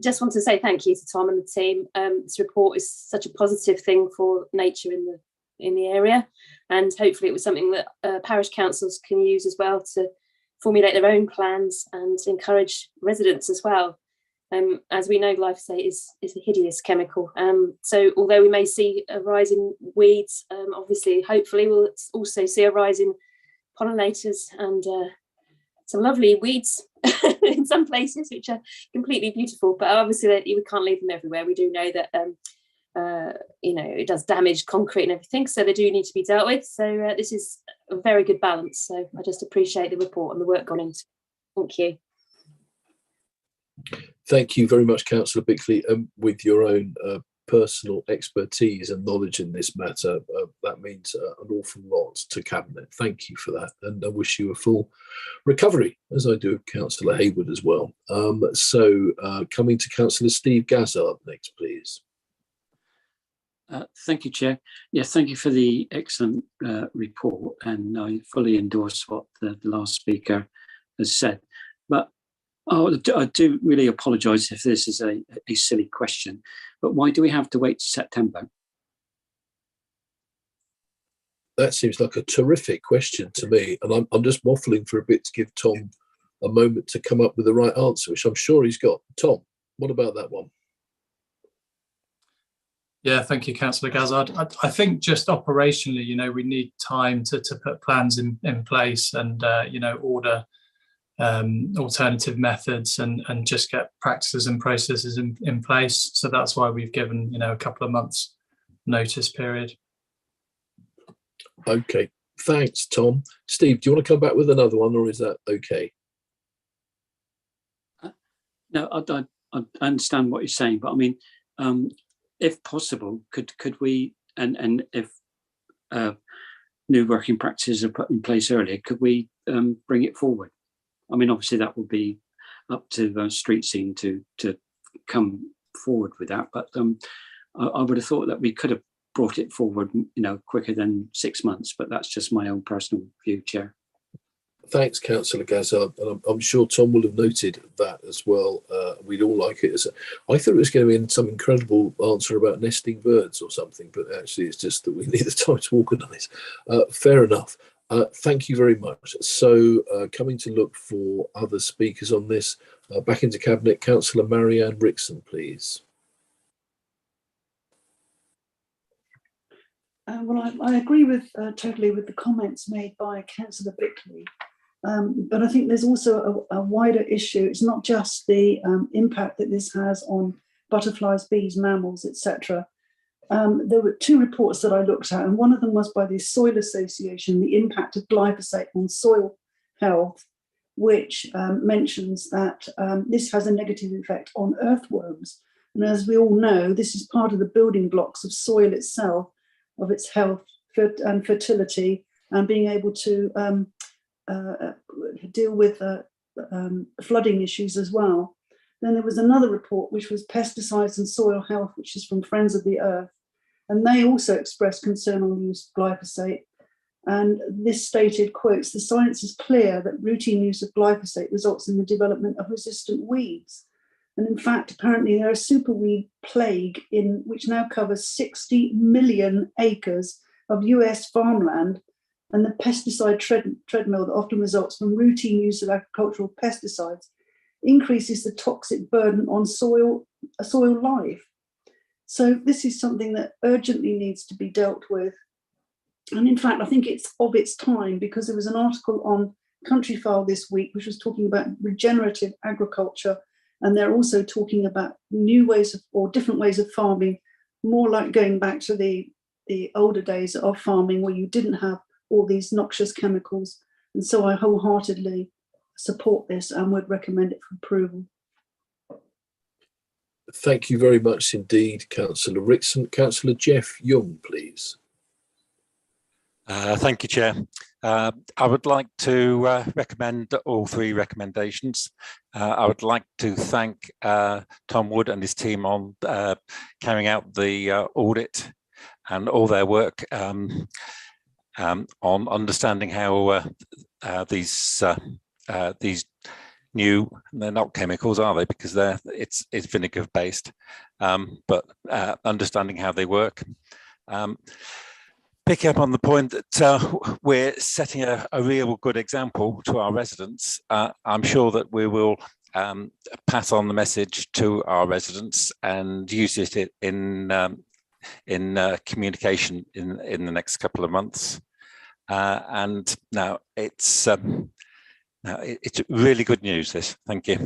Just want to say thank you to Tom and the team. This report is such a positive thing for nature in the area, and hopefully it was something that parish councils can use as well to formulate their own plans and encourage residents as well. As we know, glyphosate is a hideous chemical. So although we may see a rise in weeds, obviously, hopefully we'll also see a rise in pollinators and some lovely weeds in some places, which are completely beautiful. But obviously we can't leave them everywhere. We do know that it does damage concrete and everything, so they do need to be dealt with. So this is a very good balance. So I just appreciate the report and the work gone into it. Thank you. Thank you very much, Councillor Bickley. With your own personal expertise and knowledge in this matter, that means an awful lot to Cabinet. Thank you for that, and I wish you a full recovery, as I do Councillor Hayward as well. Coming to Councillor Steve Gazzard next, please. Thank you, Chair. Yeah, thank you for the excellent report, and I fully endorse what the last speaker has said. But I do really apologise if this is a silly question, but why do we have to wait to September? That seems like a terrific question to me, and I'm just waffling for a bit to give Tom a moment to come up with the right answer, which I'm sure he's got. Tom, what about that one? Yeah, thank you, Councillor Gazzard. I think just operationally, we need time to put plans in place and, order alternative methods and just get practices and processes in place. So that's why we've given, a couple of months notice period. Okay, thanks, Tom. Steve, do you want to come back with another one, or is that okay? No, I understand what you're saying, but I mean, if possible, could we, and if new working practices are put in place earlier, could we bring it forward? I mean, obviously that will be up to the street scene to come forward with that, but I would have thought that we could have brought it forward, quicker than 6 months. But that's just my own personal view, Chair. Thanks, Councillor Gazza, and I'm sure Tom will have noted that as well. We'd all like it. I thought it was going to be some incredible answer about nesting birds or something, but actually it's just that we need the time to organise. Fair enough. Thank you very much. So coming to look for other speakers on this, back into Cabinet, Councillor Marianne Rickson, please. Well, I agree with totally with the comments made by Councillor Bickley. But I think there's also a wider issue. It's not just the impact that this has on butterflies, bees, mammals, etc. There were 2 reports that I looked at, and one of them was by the Soil Association, the impact of glyphosate on soil health, which mentions that this has a negative effect on earthworms. And as we all know, this is part of the building blocks of soil itself, of its health and fertility, and being able to deal with flooding issues as well. Then there was another report which was pesticides and soil health, which is from Friends of the Earth, and they also expressed concern on the use of glyphosate. And this stated, quotes, "The science is clear that routine use of glyphosate results in the development of resistant weeds. And in fact, apparently there is a superweed plague which now covers 60 million acres of US farmland. And the pesticide treadmill that often results from routine use of agricultural pesticides increases the toxic burden on soil life." So this is something that urgently needs to be dealt with. And in fact, I think it's of its time, because there was an article on Countryfile this week which was talking about regenerative agriculture, and they're also talking about new ways or different ways of farming, more like going back to the older days of farming where you didn't have all these noxious chemicals. And so I wholeheartedly support this and would recommend it for approval. Thank you very much indeed, Councillor Rickson. Councillor Jeff Young, please. Thank you, Chair. I would like to recommend all 3 recommendations. I would like to thank Tom Wood and his team on carrying out the audit and all their work on understanding how these new, they're not chemicals, are they? Because it's vinegar based, but understanding how they work. Picking up on the point that we're setting a real good example to our residents, I'm sure that we will pass on the message to our residents and use it in communication in the next couple of months. And now it's really good news, this. Thank you.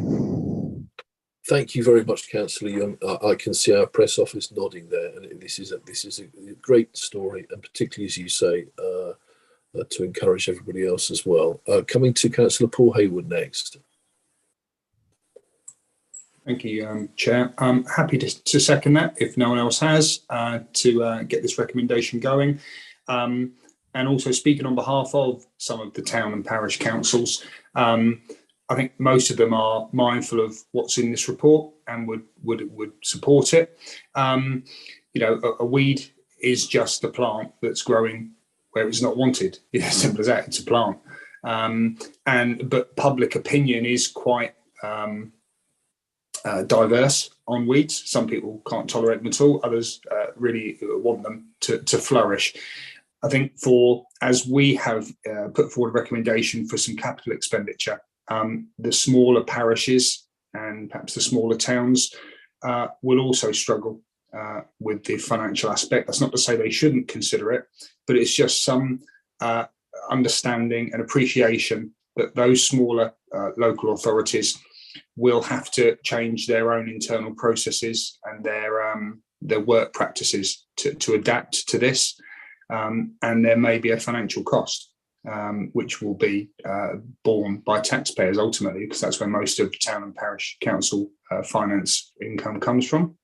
Thank you very much, Councillor Young. I can see our press office nodding there, and this is a great story, and particularly, as you say, to encourage everybody else as well. Coming to Councillor Paul Hayward next. Thank you, Chair. I'm happy to second that, if no one else has, to get this recommendation going. And also speaking on behalf of some of the town and parish councils, I think most of them are mindful of what's in this report and would support it. A weed is just a plant that's growing where it's not wanted. It's as simple as that. It's a plant. But public opinion is quite diverse on weeds. Some people can't tolerate them at all. Others really want them to flourish. I think as we have put forward a recommendation for some capital expenditure, the smaller parishes and perhaps the smaller towns will also struggle with the financial aspect. That's not to say they shouldn't consider it, but it's just some understanding and appreciation that those smaller local authorities will have to change their own internal processes and their work practices to adapt to this. and there may be a financial cost, which will be borne by taxpayers ultimately, because that's where most of town and parish council finance income comes from.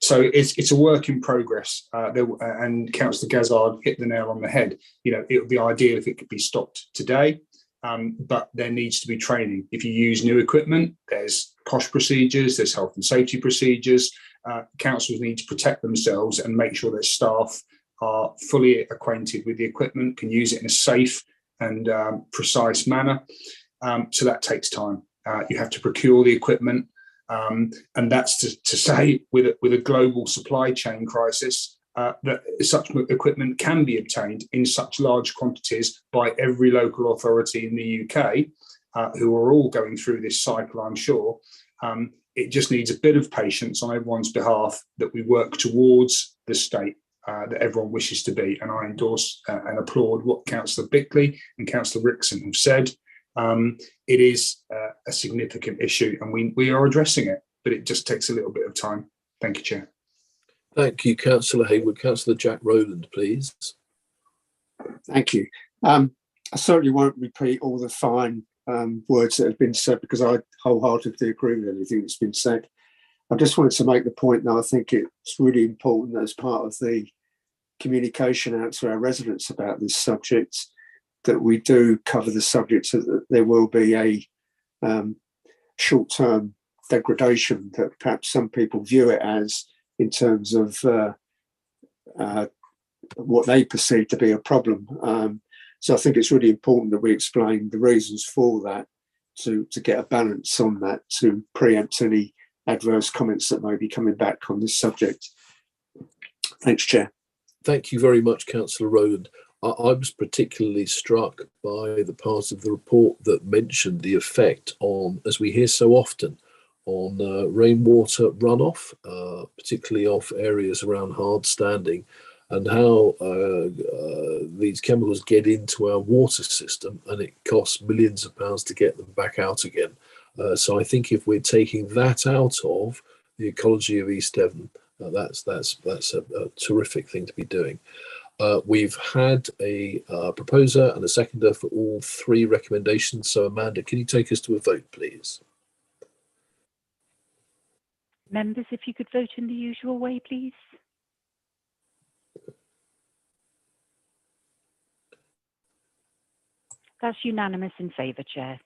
So it's a work in progress, and Councillor Gazard hit the nail on the head. You know, it would be ideal if it could be stopped today, but there needs to be training. If you use new equipment, there's cost procedures, there's health and safety procedures. Councils need to protect themselves and make sure their staff are fully acquainted with the equipment, can use it in a safe and precise manner. So that takes time. You have to procure the equipment. And that's to say, with a global supply chain crisis, that such equipment can be obtained in such large quantities by every local authority in the UK, who are all going through this cycle, I'm sure. It just needs a bit of patience on everyone's behalf, that we work towards the state that everyone wishes to be. And I endorse and applaud what Councillor Bickley and Councillor Rickson have said. It is a significant issue, and we are addressing it, but it just takes a little bit of time. Thank you, Chair. Thank you, Councillor Hayward. Councillor Jack Rowland, please. Thank you. I certainly won't repeat all the fine words that have been said, because I wholeheartedly agree with everything that's been said. I just wanted to make the point that I think it's really important that as part of the communication out to our residents about this subject, that we do cover the subject, so that there will be a short-term degradation that perhaps some people view it as, in terms of what they perceive to be a problem. So I think it's really important that we explain the reasons for that, to get a balance on that, to preempt any adverse comments that may be coming back on this subject. Thanks, Chair. Thank you very much, Councillor Rowland. I was particularly struck by the part of the report that mentioned the effect on, as we hear so often, on rainwater runoff, particularly off areas around hard standing, and how these chemicals get into our water system, and it costs millions of pounds to get them back out again. So I think if we're taking that out of the ecology of East Devon, that's a terrific thing to be doing. We've had a proposer and a seconder for all three recommendations. So Amanda, can you take us to a vote, please? Members, if you could vote in the usual way, please. That's unanimous in favour, Chair.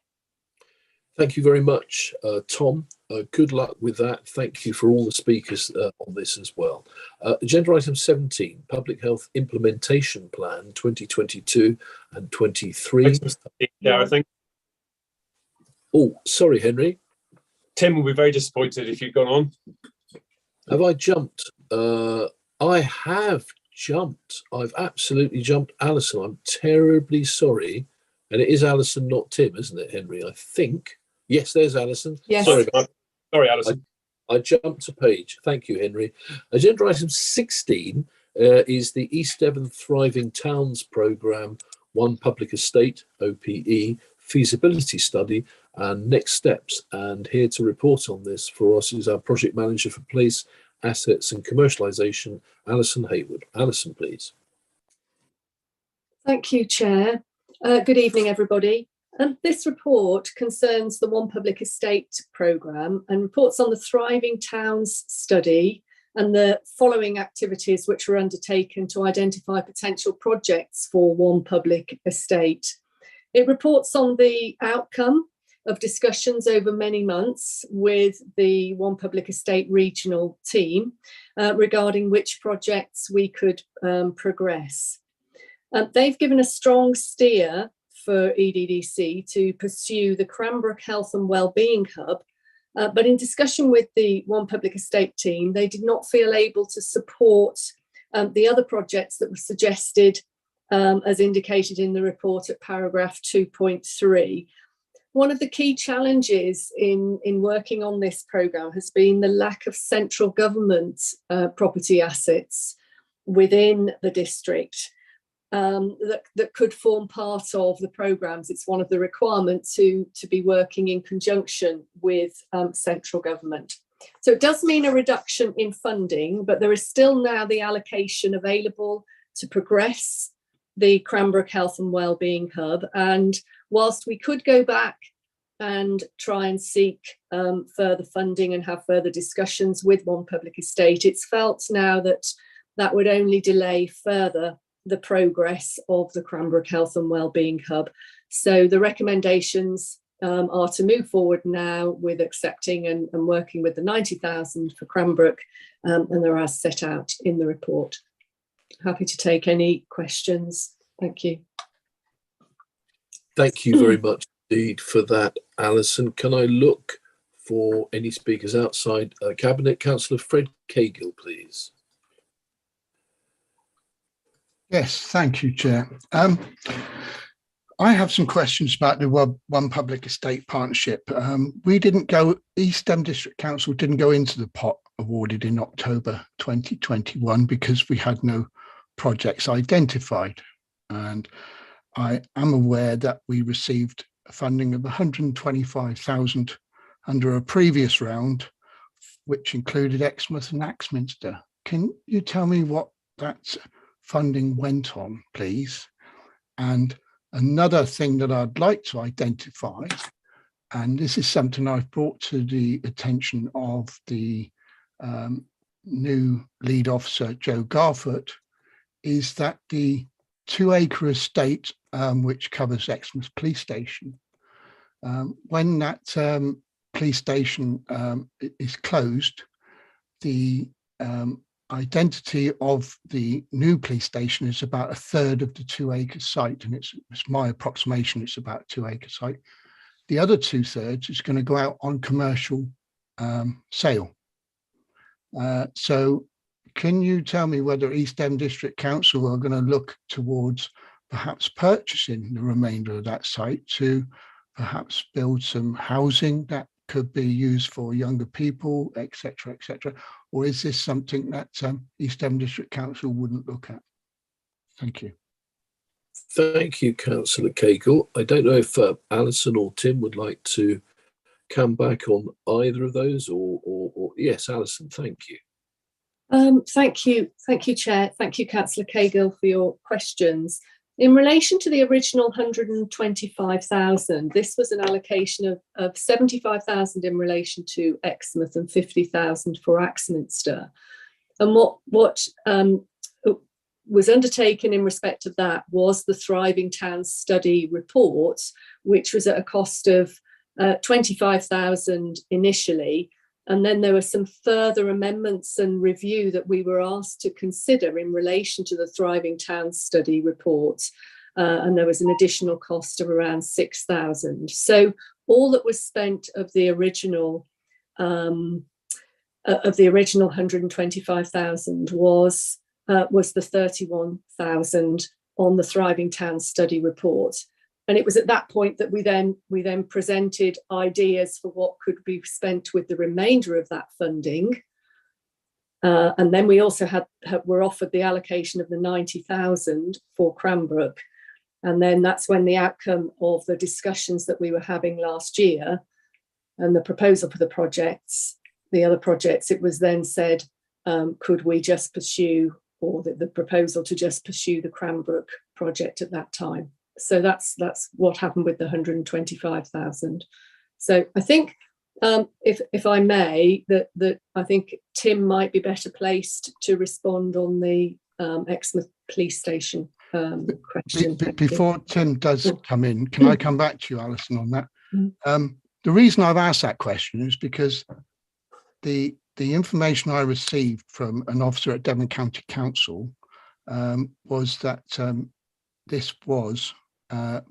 Thank you very much, Tom. Good luck with that. Thank you for all the speakers on this as well. Agenda item 17, Public Health Implementation Plan 2022 and 23. Yeah, I think. Oh, sorry, Henry. Tim will be very disappointed if you've gone on. Have I jumped? I have jumped. I've absolutely jumped Alison. I'm terribly sorry. And it is Alison, not Tim, isn't it, Henry? I think. Yes, there's Alison. Yes. Sorry, Alison. I jumped a page. Thank you, Henry. Agenda item 16 is the East Devon Thriving Towns Programme, One Public Estate, OPE, feasibility study and next steps. And here to report on this for us is our project manager for place, assets and commercialisation, Alison Hayward. Alison, please. Thank you, Chair. Good evening, everybody. This report concerns the One Public Estate programme and reports on the Thriving Towns study and the following activities which were undertaken to identify potential projects for One Public Estate. It reports on the outcome of discussions over many months with the One Public Estate regional team regarding which projects we could progress. They've given a strong steer for EDDC to pursue the Cranbrook Health and Wellbeing Hub, but in discussion with the One Public Estate team, they did not feel able to support the other projects that were suggested as indicated in the report at paragraph 2.3. One of the key challenges in working on this programme has been the lack of central government property assets within the district. That could form part of the programmes. It's one of the requirements to be working in conjunction with central government. So it does mean a reduction in funding, but there is still now the allocation available to progress the Cranbrook Health and Wellbeing Hub. And whilst we could go back and try and seek further funding and have further discussions with One Public Estate, it's felt now that that would only delay further the progress of the Cranbrook Health and Wellbeing Hub. So the recommendations are to move forward now with accepting and working with the 90,000 for Cranbrook, and they're as set out in the report. Happy to take any questions. Thank you. Thank you very much indeed for that, Alison. Can I look for any speakers outside Cabinet? Councillor Fred Cagill, please. Yes, thank you, Chair. I have some questions about the One Public Estate Partnership. We didn't go, East Devon District Council didn't go into the pot awarded in October 2021 because we had no projects identified. And I am aware that we received funding of 125,000 under a previous round, which included Exmouth and Axminster. Can you tell me what that funding went on, please? And another thing that I'd like to identify, and this is something I've brought to the attention of the new lead officer, Joe Garfoot, is that the 2-acre estate, which covers Exmouth Police Station, when that police station is closed, the identity of the new police station is about 1/3 of the 2-acre site, and it's my approximation, it's about a 2-acre site. The other 2/3 is going to go out on commercial sale. So can you tell me whether East Devon District Council are going to look towards perhaps purchasing the remainder of that site to perhaps build some housing that could be used for younger people, etc., etc., or is this something that East Devon District Council wouldn't look at? Thank you. Thank you, Councillor Cagill. I don't know if Alison or Tim would like to come back on either of those, or yes, Alison, thank you. Thank you, Chair. Thank you, Councillor Cagill, for your questions. In relation to the original 125,000, this was an allocation of 75,000 in relation to Exmouth and 50,000 for Axminster. And what was undertaken in respect of that was the Thriving Towns Study report, which was at a cost of 25,000 initially. And then there were some further amendments and review that we were asked to consider in relation to the Thriving Towns Study report. And there was an additional cost of around 6,000. So all that was spent of the original 125,000 was the 31,000 on the Thriving Towns Study report. And it was at that point that we then presented ideas for what could be spent with the remainder of that funding. And then we also were offered the allocation of the 90,000 for Cranbrook. And then that's when the outcome of the discussions that we were having last year and the proposal for the projects, the other projects, it was then said, could we just pursue, or the proposal to just pursue the Cranbrook project at that time. So that's what happened with the 125,000. So I think, if I may, that I think Tim might be better placed to respond on the Exmouth Police Station question. Before Tim does come in, can I come back to you, Alison, on that? The reason I've asked that question is because the information I received from an officer at Devon County Council was that this was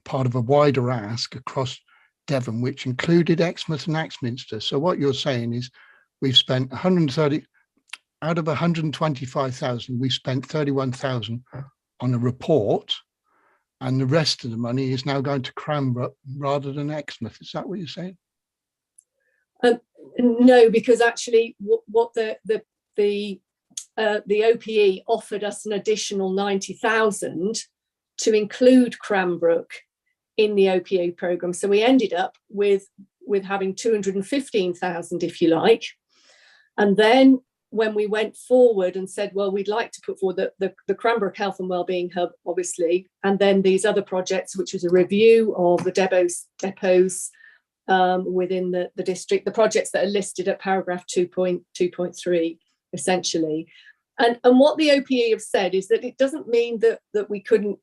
part of a wider ask across Devon, which included Exmouth and Axminster. So what you're saying is we've spent 130, out of 125,000, we spent 31,000 on a report, and the rest of the money is now going to Cranbrook rather than Exmouth. Is that what you're saying? No, because actually what the OPE offered us an additional 90,000 to include Cranbrook in the OPA programme. So we ended up with having 215,000, if you like. And then when we went forward and said, well, we'd like to put forward the Cranbrook Health and Wellbeing Hub, obviously, and then these other projects, which was a review of the depots within the district, the projects that are listed at paragraph 2.2.3, essentially. And what the OPE have said is that it doesn't mean that we couldn't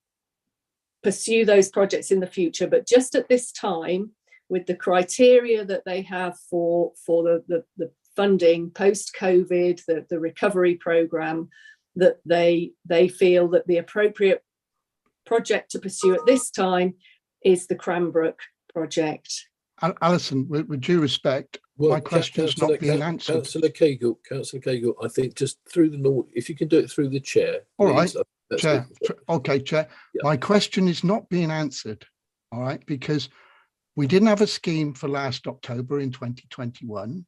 pursue those projects in the future, but just at this time, with the criteria that they have for the funding post-COVID, the recovery programme, that they feel that the appropriate project to pursue at this time is the Cranbrook project. Alison, with due respect, my question is not being answered. Councillor Cagle, I think just through the note, if you can do it through the chair. All right, please, Chair. Okay, Chair. Yeah. My question is not being answered, all right, because we didn't have a scheme for last October in 2021.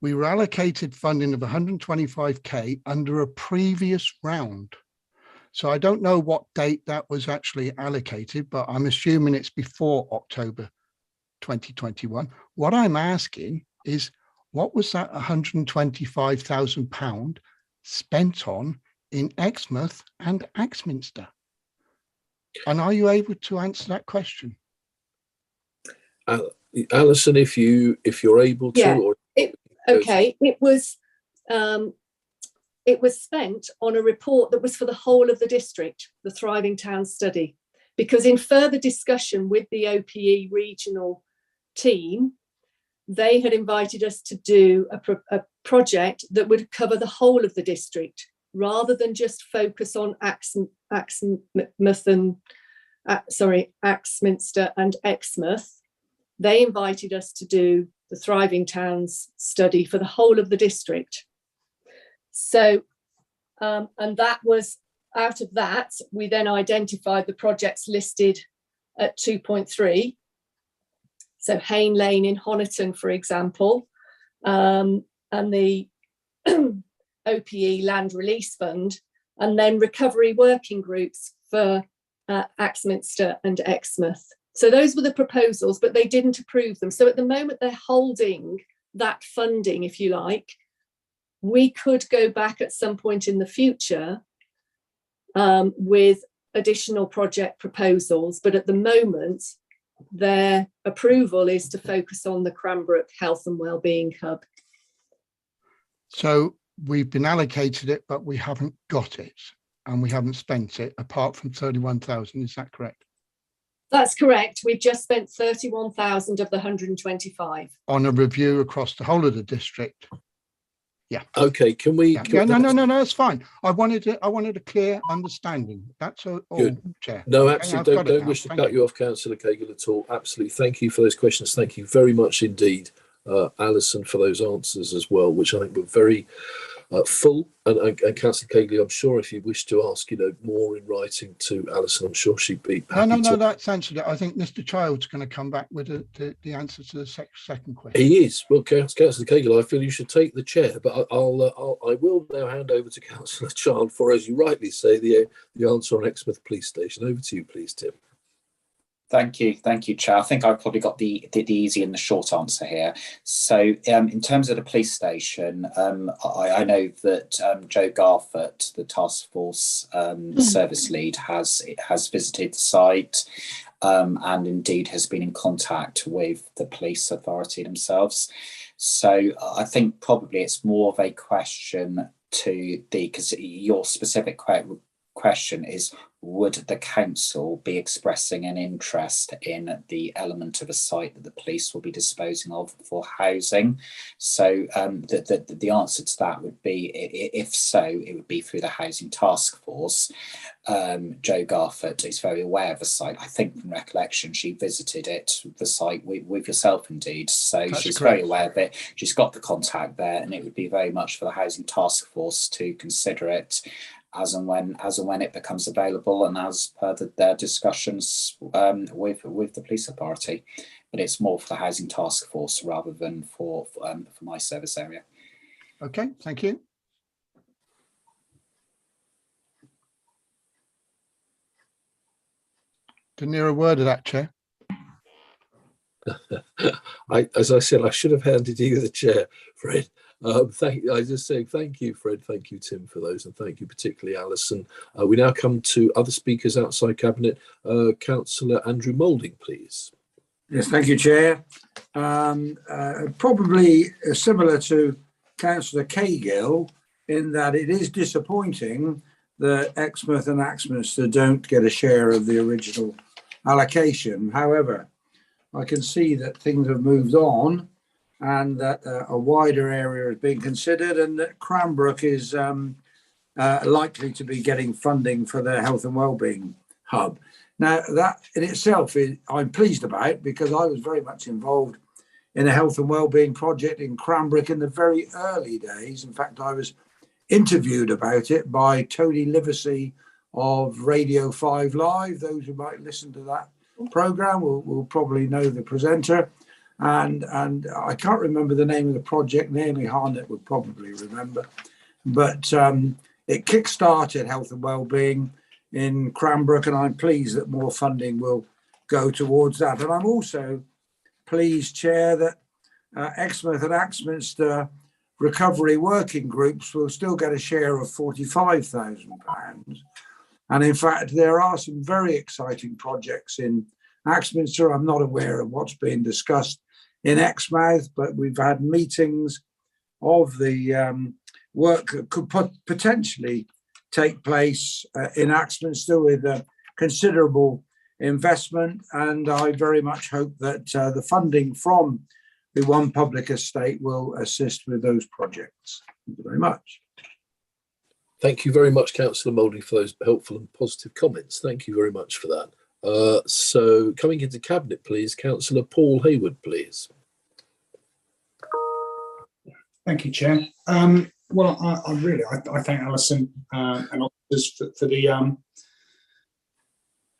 We were allocated funding of 125k under a previous round. So I don't know what date that was actually allocated, but I'm assuming it's before October 2021. What I'm asking is, what was that £125,000 spent on in Exmouth and Axminster? And are you able to answer that question? Alison, if you're able to. Yeah. Or okay, it was spent on a report that was for the whole of the district, the Thriving Town Study, because in further discussion with the OPE regional team, they had invited us to do a project that would cover the whole of the district, rather than just focus on Axminster and Exmouth. They invited us to do the Thriving Towns study for the whole of the district. So, and that was, out of that, we then identified the projects listed at 2.3. So Hayne Lane in Honiton, for example, and the OPE Land Release Fund, and then recovery working groups for Axminster and Exmouth. So those were the proposals, but they didn't approve them. So at the moment, they're holding that funding, if you like. We could go back at some point in the future with additional project proposals, but at the moment, their approval is to focus on the Cranbrook Health and Wellbeing Hub. So we've been allocated it, but we haven't got it, and we haven't spent it, apart from 31,000. Is that correct? That's correct. We've just spent 31,000 of the 125 on a review across the whole of the district. Yeah. Okay. Can we? Yeah. No. That's fine. I wanted a clear understanding. That's all. Good. Chair. No, Okay, absolutely. Don't wish to cut you off, Councillor Cagle, at all. Absolutely. Thank you for those questions. Thank you very much indeed, Alison, for those answers as well, which I think were very full. And Councillor Cagle, I'm sure if you wish to ask, more in writing to Alison, I'm sure she'd be happy No, to. that's answered it. I think Mr. Child's going to come back with the answer to the second question. He is. Well, Councillor Cagle, I feel you should take the chair, but I will now hand over to Councillor Child for, as you rightly say, the answer on Exmouth Police Station. Over to you, please, Tim. Thank you, Chair. I think I've probably got the easy and the short answer here. So, in terms of the police station, I know that Joe Garford, the task force service lead, has visited the site and indeed has been in contact with the police authority themselves. So, I think probably it's more of a question because your specific question is, would the council be expressing an interest in the element of a site that the police will be disposing of for housing? So the answer to that would be, if so, it would be through the housing task force. Joe Garford is very aware of the site. I think from recollection, she visited the site with yourself indeed. So that's she's correct. Very aware of it. She's got the contact there, and it would be very much for the housing task force to consider it as and when it becomes available, and as per their discussions with the police authority. But it's more for the housing task force rather than for my service area. Okay, thank you. Didn't hear a word of that, Chair. As I said, I should have handed you the chair, Fred. I just say thank you, Fred. Thank you, Tim, for those, and thank you particularly, Alison. We now come to other speakers outside Cabinet. Councillor Andrew Moulding, please. Yes, thank you, Chair. Probably similar to Councillor Cahill in that it is disappointing that Exmouth and Axminster don't get a share of the original allocation. However, I can see that things have moved on and that a wider area is being considered, and that Cranbrook is likely to be getting funding for their health and wellbeing hub. Now, that in itself I'm pleased about, because I was very much involved in a health and wellbeing project in Cranbrook in the very early days. In fact, I was interviewed about it by Tony Livesey of Radio 5 Live. Those who might listen to that programme will probably know the presenter. And I can't remember the name of the project. Naomi Harnett would probably remember. But it kick-started health and wellbeing in Cranbrook, and I'm pleased that more funding will go towards that. And I'm also pleased, Chair, that Exmouth and Axminster recovery working groups will still get a share of £45,000. And in fact, there are some very exciting projects in Axminster. I'm not aware of what's being discussed in Exmouth, but we've had meetings of the work that could potentially take place in Axminster with a considerable investment. And I very much hope that the funding from the One Public Estate will assist with those projects. Thank you very much. Thank you very much, Councillor Moulding, for those helpful and positive comments. Thank you very much for that. So coming into Cabinet, please, Councillor Paul Hayward, please. Thank you, Chair. Well, I thank Alison and officers for the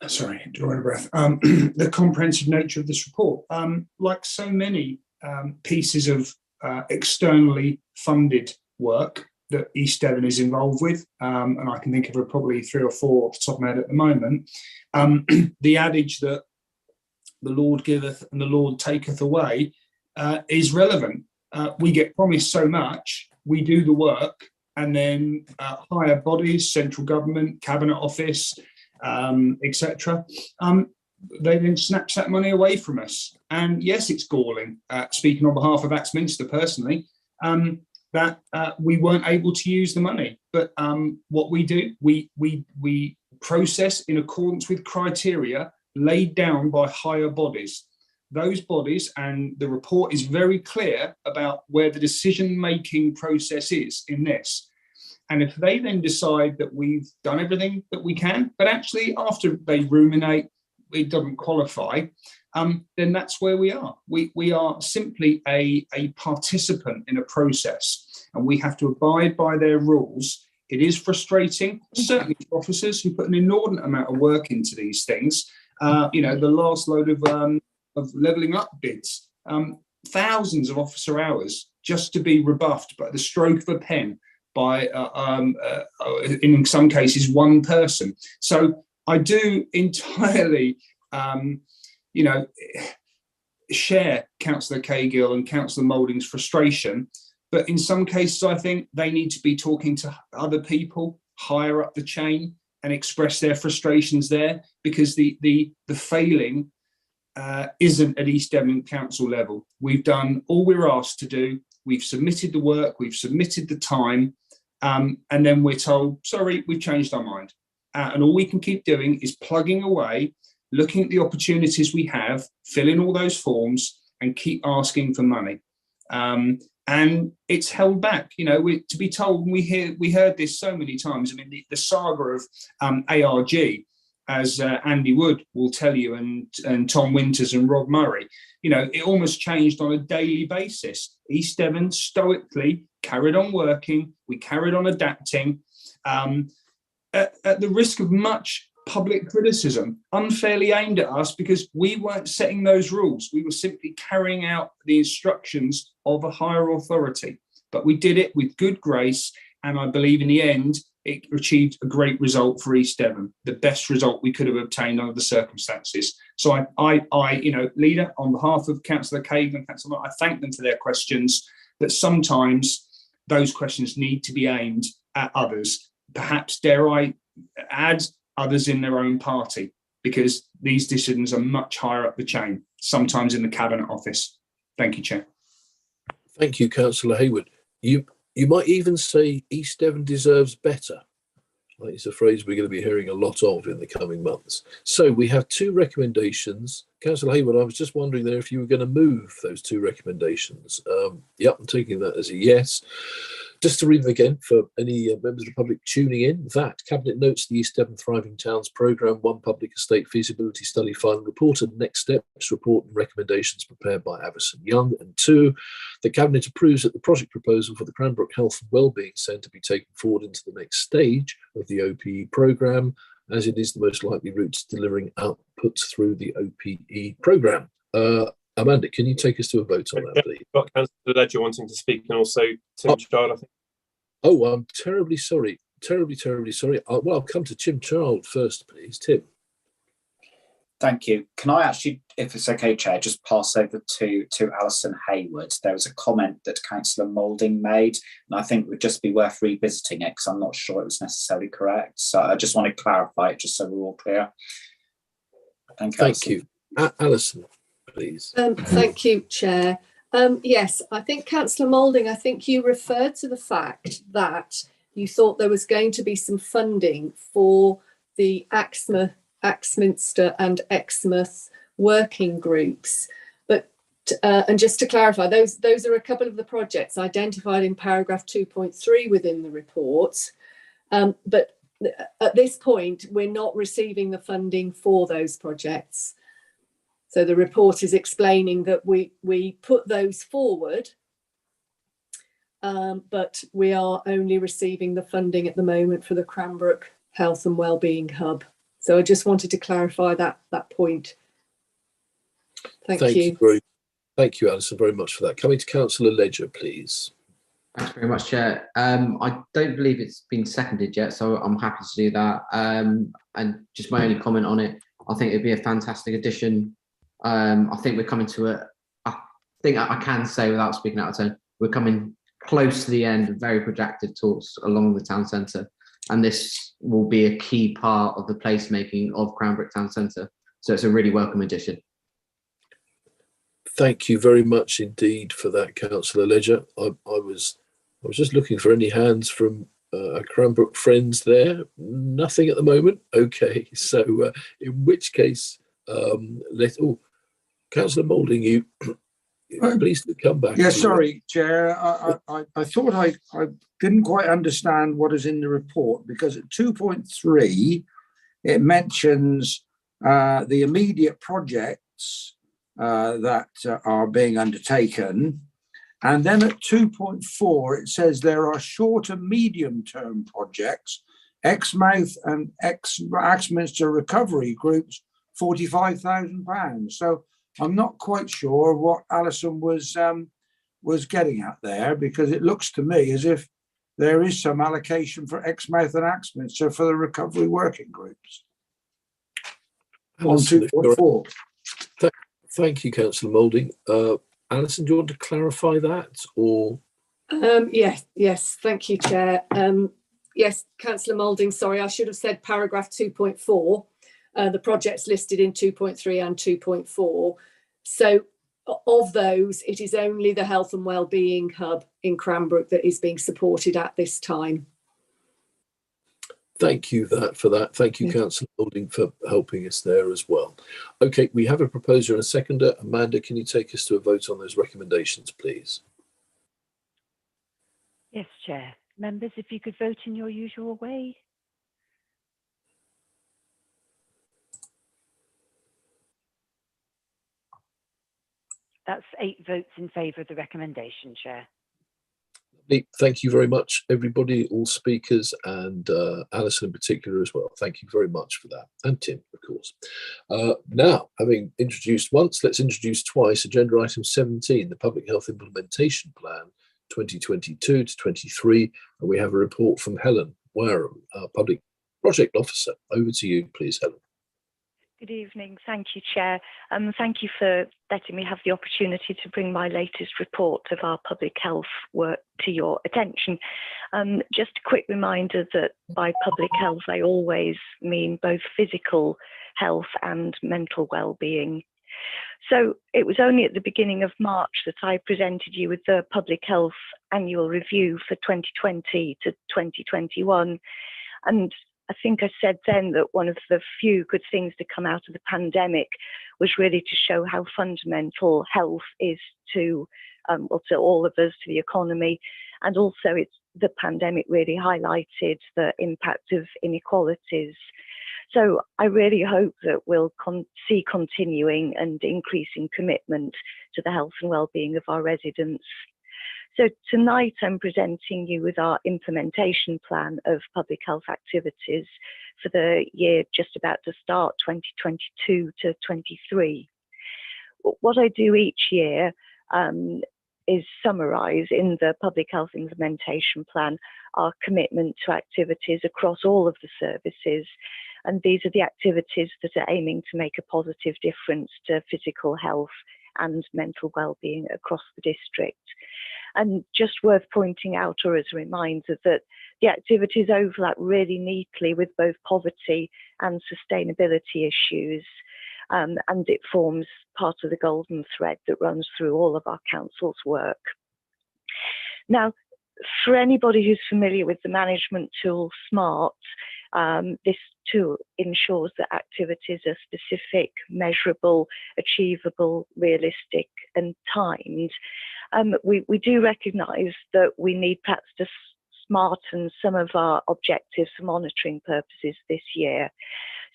sorry, drawing a breath. The comprehensive nature of this report. Like so many pieces of externally funded work that East Devon is involved with, and I can think of probably 3 or 4 off the top of my head at the moment, the adage that the Lord giveth and the Lord taketh away is relevant. We get promised so much, we do the work, and then higher bodies, central government, cabinet office, etc., they then snatch that money away from us. And yes, it's galling, speaking on behalf of Axminster personally, that we weren't able to use the money. But what we do, we process in accordance with criteria laid down by higher bodies. Those bodies, and the report is very clear about where the decision-making process is in this. And if they then decide that we've done everything that we can, but actually after they ruminate, it doesn't qualify, then that's where we are. We are simply a participant in a process, and we have to abide by their rules. It is frustrating, certainly for officers who put an inordinate amount of work into these things. You know, the last load of levelling up bids, thousands of officer hours just to be rebuffed by the stroke of a pen by, in some cases, one person. So I do entirely, you know, share Councillor Cahill and Councillor Moulding's frustration, but in some cases I think they need to be talking to other people higher up the chain and express their frustrations there, because the failing isn't at East Devon Council level. We've done all we're asked to do. We've submitted the work, we've submitted the time, and then we're told, sorry, we've changed our mind. And all we can keep doing is plugging away, looking at the opportunities we have, fill in all those forms, and keep asking for money. And it's held back. You know, to be told, we heard this so many times. I mean, the saga of ARG, as Andy Wood will tell you, and Tom Winters and Rob Murray, you know, it almost changed on a daily basis. East Devon stoically carried on working. We carried on adapting. At the risk of much public criticism, unfairly aimed at us, because we weren't setting those rules. We were simply carrying out the instructions of a higher authority. But we did it with good grace, and I believe in the end, it achieved a great result for East Devon, the best result we could have obtained under the circumstances. So I you know, Leader, on behalf of Councillor Cahill and Councillor, I thank them for their questions. that sometimes those questions need to be aimed at others. Perhaps, dare I add, others in their own party, because these decisions are much higher up the chain, sometimes in the Cabinet Office. Thank you, Chair. Thank you, Councillor Hayward. You might even say East Devon deserves better. I think it's a phrase we're going to be hearing a lot of in the coming months. So we have two recommendations. Councillor Hayward, I was just wondering there if you were going to move those two recommendations. Yep, I'm taking that as a yes. Just to read them again for any members of the public tuning in, that Cabinet notes the East Devon Thriving Towns Programme 1 Public Estate Feasibility Study Final Report and Next Steps Report and Recommendations prepared by Avison Young. And 2, the Cabinet approves that the project proposal for the Cranbrook Health and Wellbeing Centre be taken forward into the next stage of the OPE programme, as it is the most likely route to delivering outputs through the OPE programme. Amanda, can you take us to a vote on that, please? Got Councillor Ledger wanting to speak, and also Tim Child, I think. Oh, I'm terribly sorry. Terribly sorry. Well, I'll come to Tim Child first, please. Tim. Thank you. Can I actually, if it's okay, Chair, just pass over to Alison Hayward? There was a comment that Councillor Moulding made, and I think it would just be worth revisiting it because I'm not sure it was necessarily correct. So I just want to clarify it just so we're all clear. Thank you. Alison, please. Thank you, Chair. Yes, I think Councillor Moulding, I think you referred to the fact that you thought there was going to be some funding for the Axminster and Exmouth working groups. But and just to clarify, those are a couple of the projects identified in paragraph 2.3 within the report. But at this point, we're not receiving the funding for those projects. So the report is explaining that we put those forward, but we are only receiving the funding at the moment for the Cranbrook Health and Wellbeing Hub. So I just wanted to clarify that point. Thank you. Thank you, Alison, very much for that. Coming to Councillor Ledger, please. Thanks very much, Chair. I don't believe it's been seconded yet, so I'm happy to do that. And just my only comment on it, I think it'd be a fantastic addition. I think we're coming to I think I can say without speaking out of turn, we're coming close to the end of very protracted talks along the town centre, and this will be a key part of the placemaking of Cranbrook Town Centre. So it's a really welcome addition. Thank you very much indeed for that, Councillor Ledger. I was just looking for any hands from our Cranbrook friends there. Nothing at the moment. Okay, so in which case, Councillor Moulding, you please come back. Yeah, sorry, Chair. I thought I didn't quite understand what is in the report, because at 2.3 it mentions the immediate projects that are being undertaken, and then at 2.4 it says there are short and medium term projects, Exmouth and Axminster recovery groups, £45,000. So I'm not quite sure what Alison was getting at there, because it looks to me as if there is some allocation for Exmouth and Axminster for the recovery working groups. On 2.4. Thank you, Councillor Moulding. Alison, do you want to clarify that, or? Yes, thank you, Chair. Yes, Councillor Moulding, sorry, I should have said paragraph 2.4. The projects listed in 2.3 and 2.4. So of those, it is only the Health and Wellbeing Hub in Cranbrook that is being supported at this time. Thank you for that. Thank you, Councillor Moulding, for helping us there as well. Okay, we have a proposer and a seconder. Amanda, can you take us to a vote on those recommendations, please? Yes, Chair. Members, if you could vote in your usual way. That's 8 votes in favour of the recommendation, Chair. Thank you very much, everybody, all speakers, and Alison in particular as well. Thank you very much for that, and Tim, of course. Now, having introduced once, let's introduce twice. Agenda item 17, the Public Health Implementation Plan 2022 to 23, and we have a report from Helen Wareham, our Public Project Officer. Over to you, please, Helen. Good evening. Thank you, Chair. Thank you for letting me have the opportunity to bring my latest report of our public health work to your attention. Just a quick reminder that by public health, I always mean both physical health and mental well-being. So it was only at the beginning of March that I presented you with the Public Health Annual Review for 2020 to 2021. And I think I said then that one of the few good things to come out of the pandemic was really to show how fundamental health is to all of us, to the economy. And also the pandemic really highlighted the impact of inequalities. So I really hope that we'll see continuing and increasing commitment to the health and well-being of our residents. So tonight I'm presenting you with our implementation plan of public health activities for the year just about to start, 2022 to 23. What I do each year is summarise in the public health implementation plan our commitment to activities across all of the services. And these are the activities that are aiming to make a positive difference to physical health and mental well-being across the district. And just worth pointing out, or as a reminder, that the activities overlap really neatly with both poverty and sustainability issues. And it forms part of the golden thread that runs through all of our council's work. Now, for anybody who's familiar with the management tool SMART, this tool ensures that activities are specific, measurable, achievable, realistic, and timed. We do recognise that we need perhaps to smarten some of our objectives for monitoring purposes this year.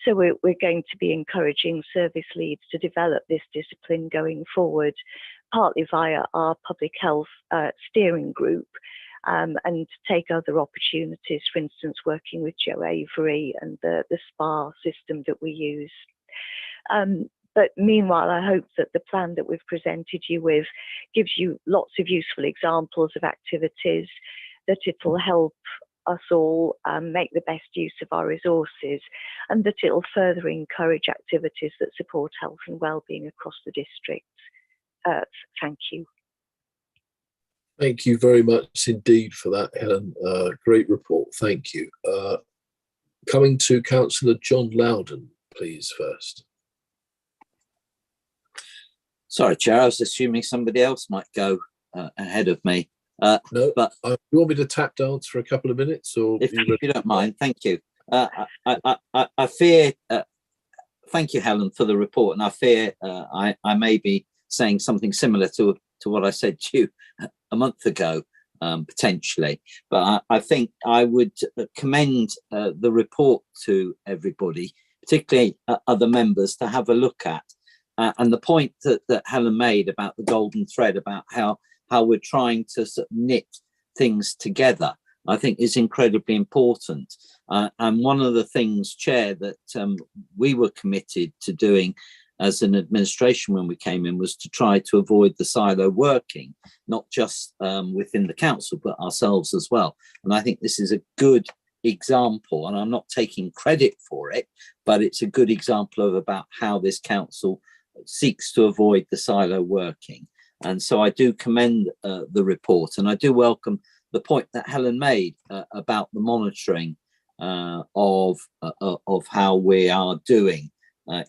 So we're going to be encouraging service leads to develop this discipline going forward, partly via our public health steering group, and take other opportunities, for instance, working with Joe Avery and the SPA system that we use. But meanwhile, I hope that the plan that we've presented you with gives you lots of useful examples of activities, that it will help us all make the best use of our resources, and that it will further encourage activities that support health and well-being across the district. Thank you. Thank you very much indeed for that, Helen. Great report. Thank you. Coming to Councillor John Loudon, please, first. Sorry, Chair, I was assuming somebody else might go ahead of me. No, but you want me to tap dance for a couple of minutes, or if you don't mind, thank you. I fear. Thank you, Helen, for the report, and I fear I may be saying something similar to what I said to you a month ago, potentially. But I think I would commend the report to everybody, particularly other members, to have a look at. And the point that Helen made about the golden thread, about how we're trying to sort of knit things together, I think is incredibly important. And one of the things, Chair, that we were committed to doing as an administration when we came in was to try to avoid the silo working, not just within the council, but ourselves as well. And I think this is a good example, and I'm not taking credit for it, but it's a good example of about how this council seeks to avoid the silo working. And so I do commend the report, and I do welcome the point that Helen made about the monitoring of how we are doing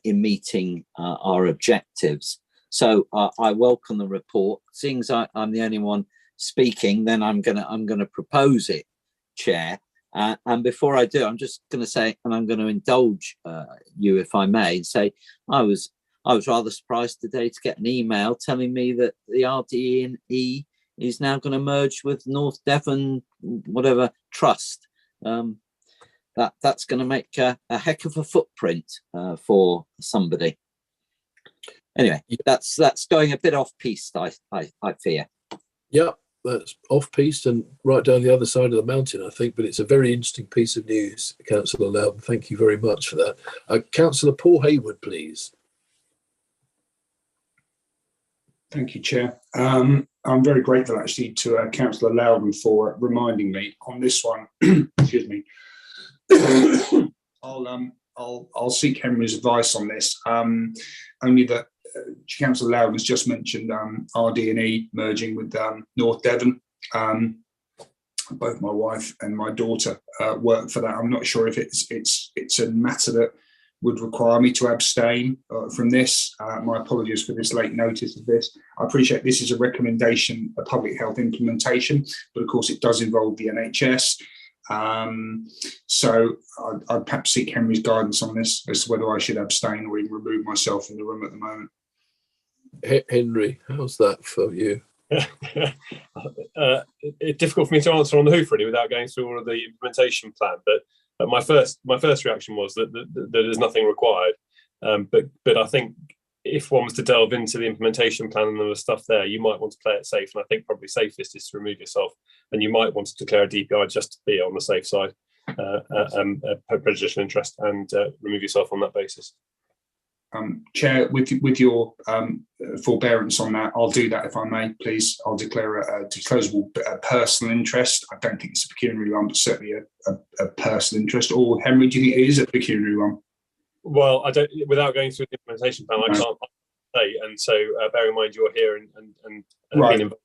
in meeting our objectives. So I welcome the report. Seeing as I'm the only one speaking, then I'm gonna propose it, Chair. And before I do, I'm just going to say, and I'm going to indulge you, if I may, and say I was rather surprised today to get an email telling me that the RDE is now going to merge with North Devon, whatever trust. That's going to make a heck of a footprint for somebody. Anyway, that's going a bit off piste, I fear. Yeah, that's off piste and right down the other side of the mountain, I think. But it's a very interesting piece of news, Councillor Loudon. Thank you very much for that. Councillor Paul Hayward, please. Thank you, Chair. I'm very grateful actually to Councillor Loudon for reminding me on this one. Excuse me. I'll I'll seek Henry's advice on this. Only that Councillor Loudon has just mentioned RD&E merging with North Devon. Both my wife and my daughter work for that. I'm not sure if it's a matter that would require me to abstain from this. My apologies for this late notice of this. I appreciate this is a recommendation, a public health implementation, but of course it does involve the NHS. So I'd perhaps seek Henry's guidance on this as to whether I should abstain or even remove myself from the room at the moment. Henry, how's that for you? It's difficult for me to answer on the hoof really without going through all of the implementation plan. But my first reaction was that there's nothing required. But I think if one was to delve into the implementation plan and the stuff there, you might want to play it safe. And I think probably safest is to remove yourself, and you might want to declare a DPI just to be on the safe side, prejudicial interest, and remove yourself on that basis. Chair, with your forbearance on that, I'll do that if I may, please. I'll declare a disclosable personal interest. I don't think it's a pecuniary one, but certainly a personal interest. Or Henry, do you think it is a pecuniary one? Well, I don't. Without going through the implementation plan, I can't say. And so, bear in mind you're here and right. Being involved.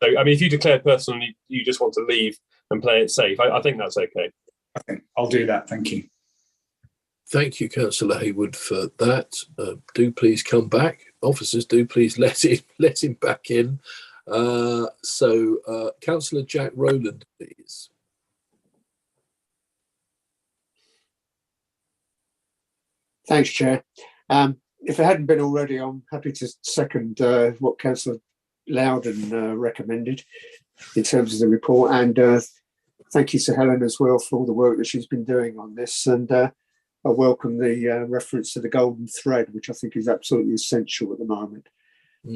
So, I mean, if you declare personal, you just want to leave and play it safe. I think that's okay. Okay, I'll do that. Thank you. Thank you, Councillor Haywood, for that. Do please come back. Officers, do please let him back in. Councillor Jack Rowland, please. Thanks, Chair. If it hadn't been already, I'm happy to second what Councillor Loudon recommended in terms of the report. And thank you to Helen as well for all the work that she's been doing on this. And I welcome the reference to the golden thread, which I think is absolutely essential at the moment.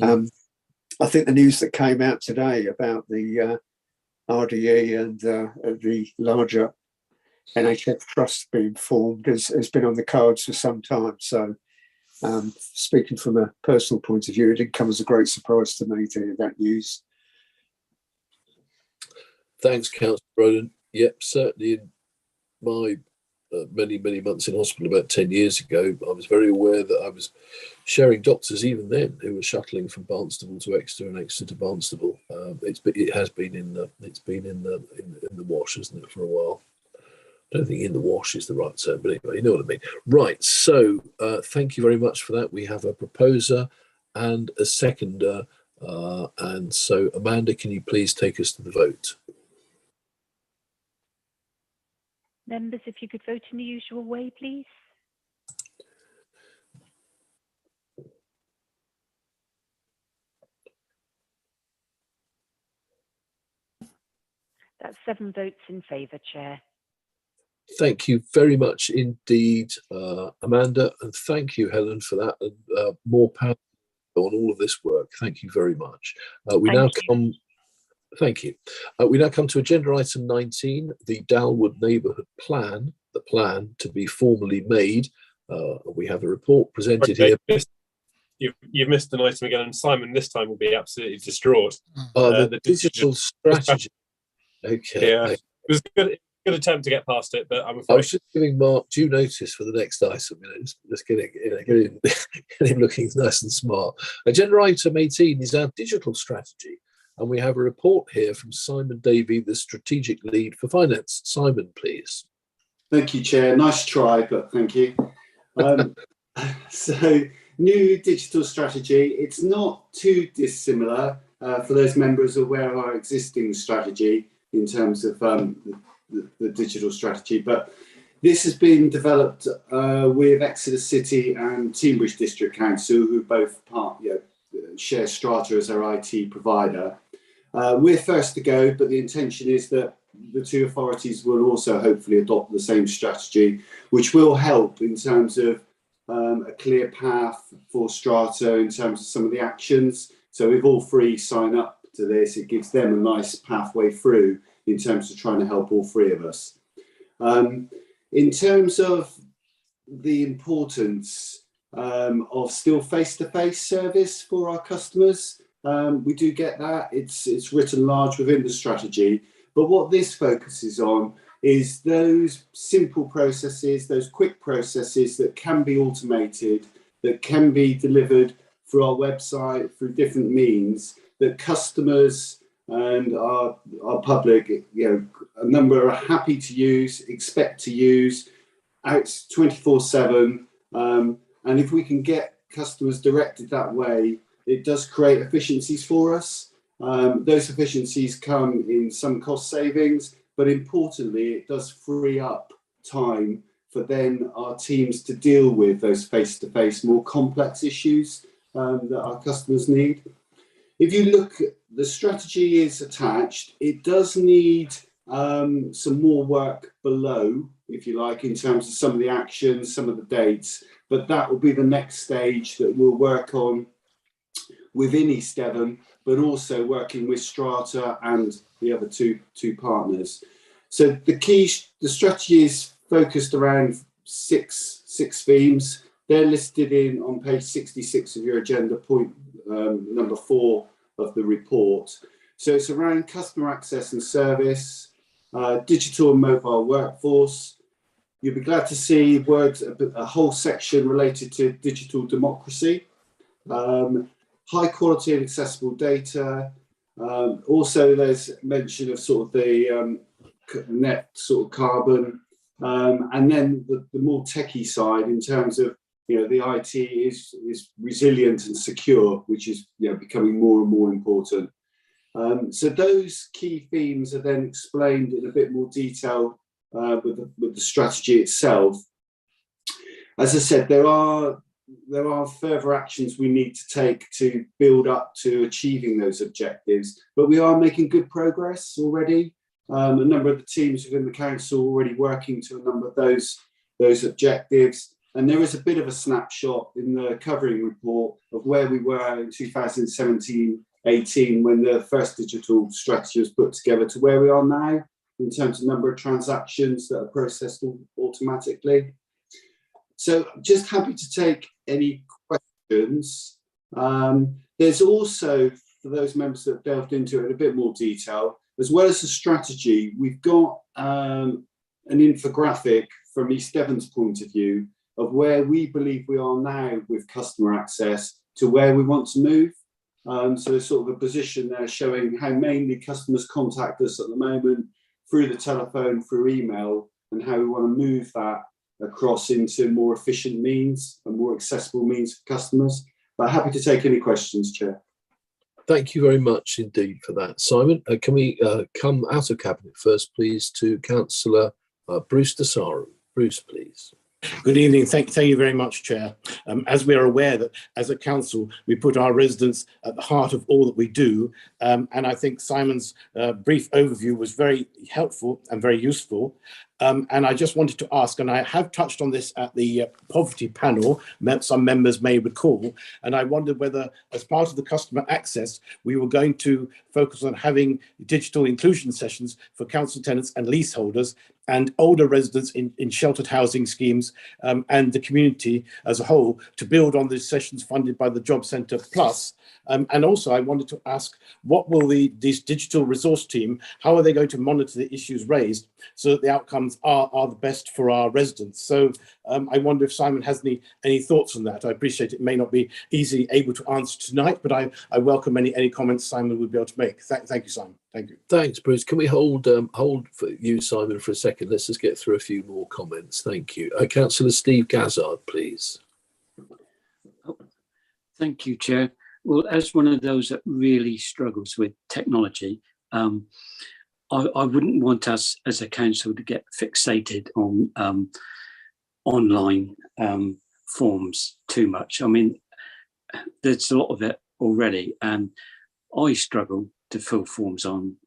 I think the news that came out today about the RDE and the larger NHS trust being formed has been on the cards for some time. So speaking from a personal point of view, it didn't come as a great surprise to me to hear that news. Thanks, Councillor Rowland. Yep, certainly in my many months in hospital about 10 years ago, I was very aware that I was sharing doctors even then who were shuttling from Barnstable to Exeter and Exeter to Barnstable. It has been in the wash, hasn't it, for a while? I don't think in the wash is the right term, but anyway, you know what I mean. Right, so thank you very much for that. We have a proposer and a seconder, and so Amanda, can you please take us to the vote? Members, if you could vote in the usual way, please. That's 7 votes in favour, Chair. Thank you very much indeed, Amanda, and thank you, Helen, for that, and more power on all of this work. Thank you very much. Thank you. We now come to agenda item 19, the Dalwood Neighbourhood Plan, the plan to be formally made. We have a report presented here. You've missed an item again, and Simon this time will be absolutely distraught. The digital strategy. Okay. Yeah, it was a good attempt to get past it, but I'm afraid. I was just giving Mark due notice for the next item. Just get him looking nice and smart. Agenda item 18 is our digital strategy. And we have a report here from Simon Davey, the strategic lead for finance. Simon, please. Thank you, Chair. Nice try, but thank you. So, new digital strategy. It's not too dissimilar for those members aware of our existing strategy in terms of the digital strategy. But this has been developed with Exeter City and Teambridge District Council, who both share Strata as our IT provider. We're first to go, but the intention is that the two authorities will also hopefully adopt the same strategy, which will help in terms of a clear path for Strata in terms of some of the actions. So if all three sign up to this, it gives them a nice pathway through in terms of trying to help all three of us. In terms of the importance of still face-to-face service for our customers, we do get that. It's written large within the strategy. But what this focuses on is those simple processes, those quick processes that can be automated, that can be delivered through our website, through different means, that customers and our public, a number are happy to use, expect to use, out 24/7. And if we can get customers directed that way, it does create efficiencies for us. Those efficiencies come in some cost savings, but importantly, it does free up time for then our teams to deal with those face-to-face, more complex issues that our customers need. If you look, the strategy is attached. It does need some more work below, if you like, in terms of some of the actions, some of the dates, but that will be the next stage that we'll work on within East Devon, but also working with Strata and the other two partners. So the strategy is focused around six themes. They're listed on page 66 of your agenda, point number 4 of the report. So it's around customer access and service, digital and mobile workforce. You'll be glad to see a whole section related to digital democracy, high quality and accessible data. Also, there's mention of sort of the net sort of carbon, and then the more techie side in terms of the IT is resilient and secure, which is becoming more and more important. So those key themes are then explained in a bit more detail with the strategy itself. As I said, there are further actions we need to take to build up to achieving those objectives, but we are making good progress already. A number of the teams within the council are already working to a number of those objectives. And there is a bit of a snapshot in the covering report of where we were in 2017-18 when the first digital strategy was put together to where we are now in terms of number of transactions that are processed automatically. So just happy to take any questions. There's also, for those members that have delved into it in a bit more detail, as well as the strategy, we've got an infographic from East Devon's point of view of where we believe we are now with customer access to where we want to move. So there's sort of a position there showing how mainly customers contact us at the moment through the telephone, through email, and how we want to move that across into more efficient means and more accessible means for customers. But happy to take any questions, Chair. Thank you very much indeed for that, Simon. Can we come out of Cabinet first, please, to Councillor Bruce Desaru. Bruce, please. Good evening. Thank you very much, Chair. As we are aware that as a council, we put our residents at the heart of all that we do. And I think Simon's brief overview was very helpful and very useful. And I just wanted to ask, and I have touched on this at the poverty panel, some members may recall, and I wondered whether as part of the customer access, we were going to focus on having digital inclusion sessions for council tenants and leaseholders and older residents in sheltered housing schemes and the community as a whole to build on these sessions funded by the Job Centre Plus. And also I wanted to ask, what will this digital resource team, how are they going to monitor the issues raised so that the outcomes are the best for our residents? So I wonder if Simon has any thoughts on that. I appreciate it may not be easily able to answer tonight, but I welcome any comments Simon would be able to make. Thank you, Simon. Thank you. Thanks, Bruce. Can we hold for you, Simon, for a second? Let's just get through a few more comments. Thank you. Councillor Steve Gazzard, please. Thank you, Chair. Well, as one of those that really struggles with technology, I wouldn't want us as a council to get fixated on online forms too much. I mean, there's a lot of it already, and I struggle to fill forms online,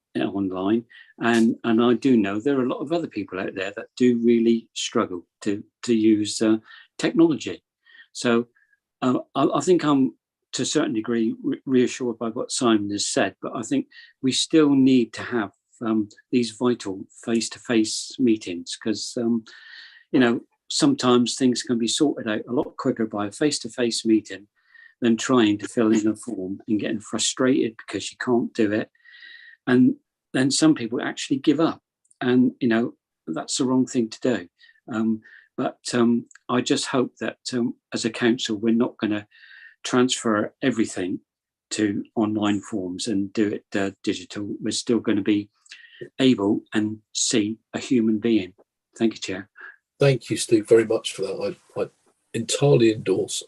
and I do know there are a lot of other people out there that do really struggle to use technology. So I think I'm to a certain degree reassured by what Simon has said, but I think we still need to have these vital face-to-face meetings because sometimes things can be sorted out a lot quicker by a face-to-face meeting than trying to fill in a form and getting frustrated because you can't do it. And then some people actually give up. And, that's the wrong thing to do. But I just hope that as a council, we're not going to transfer everything to online forms and do it digital. We're still going to be able and see a human being. Thank you, Chair. Thank you, Steve, very much for that. I entirely endorse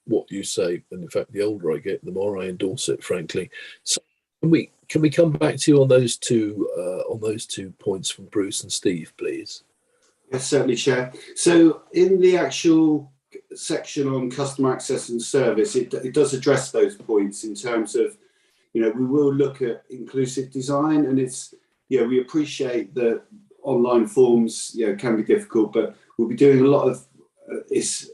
what you say, and in fact, the older I get, the more I endorse it, frankly. So can we come back to you on those two points from Bruce and Steve, please? Yes, certainly, Chair. So in the actual section on customer access and service, it does address those points in terms of, we will look at inclusive design, and we appreciate that online forms, can be difficult, but we'll be doing a lot of it's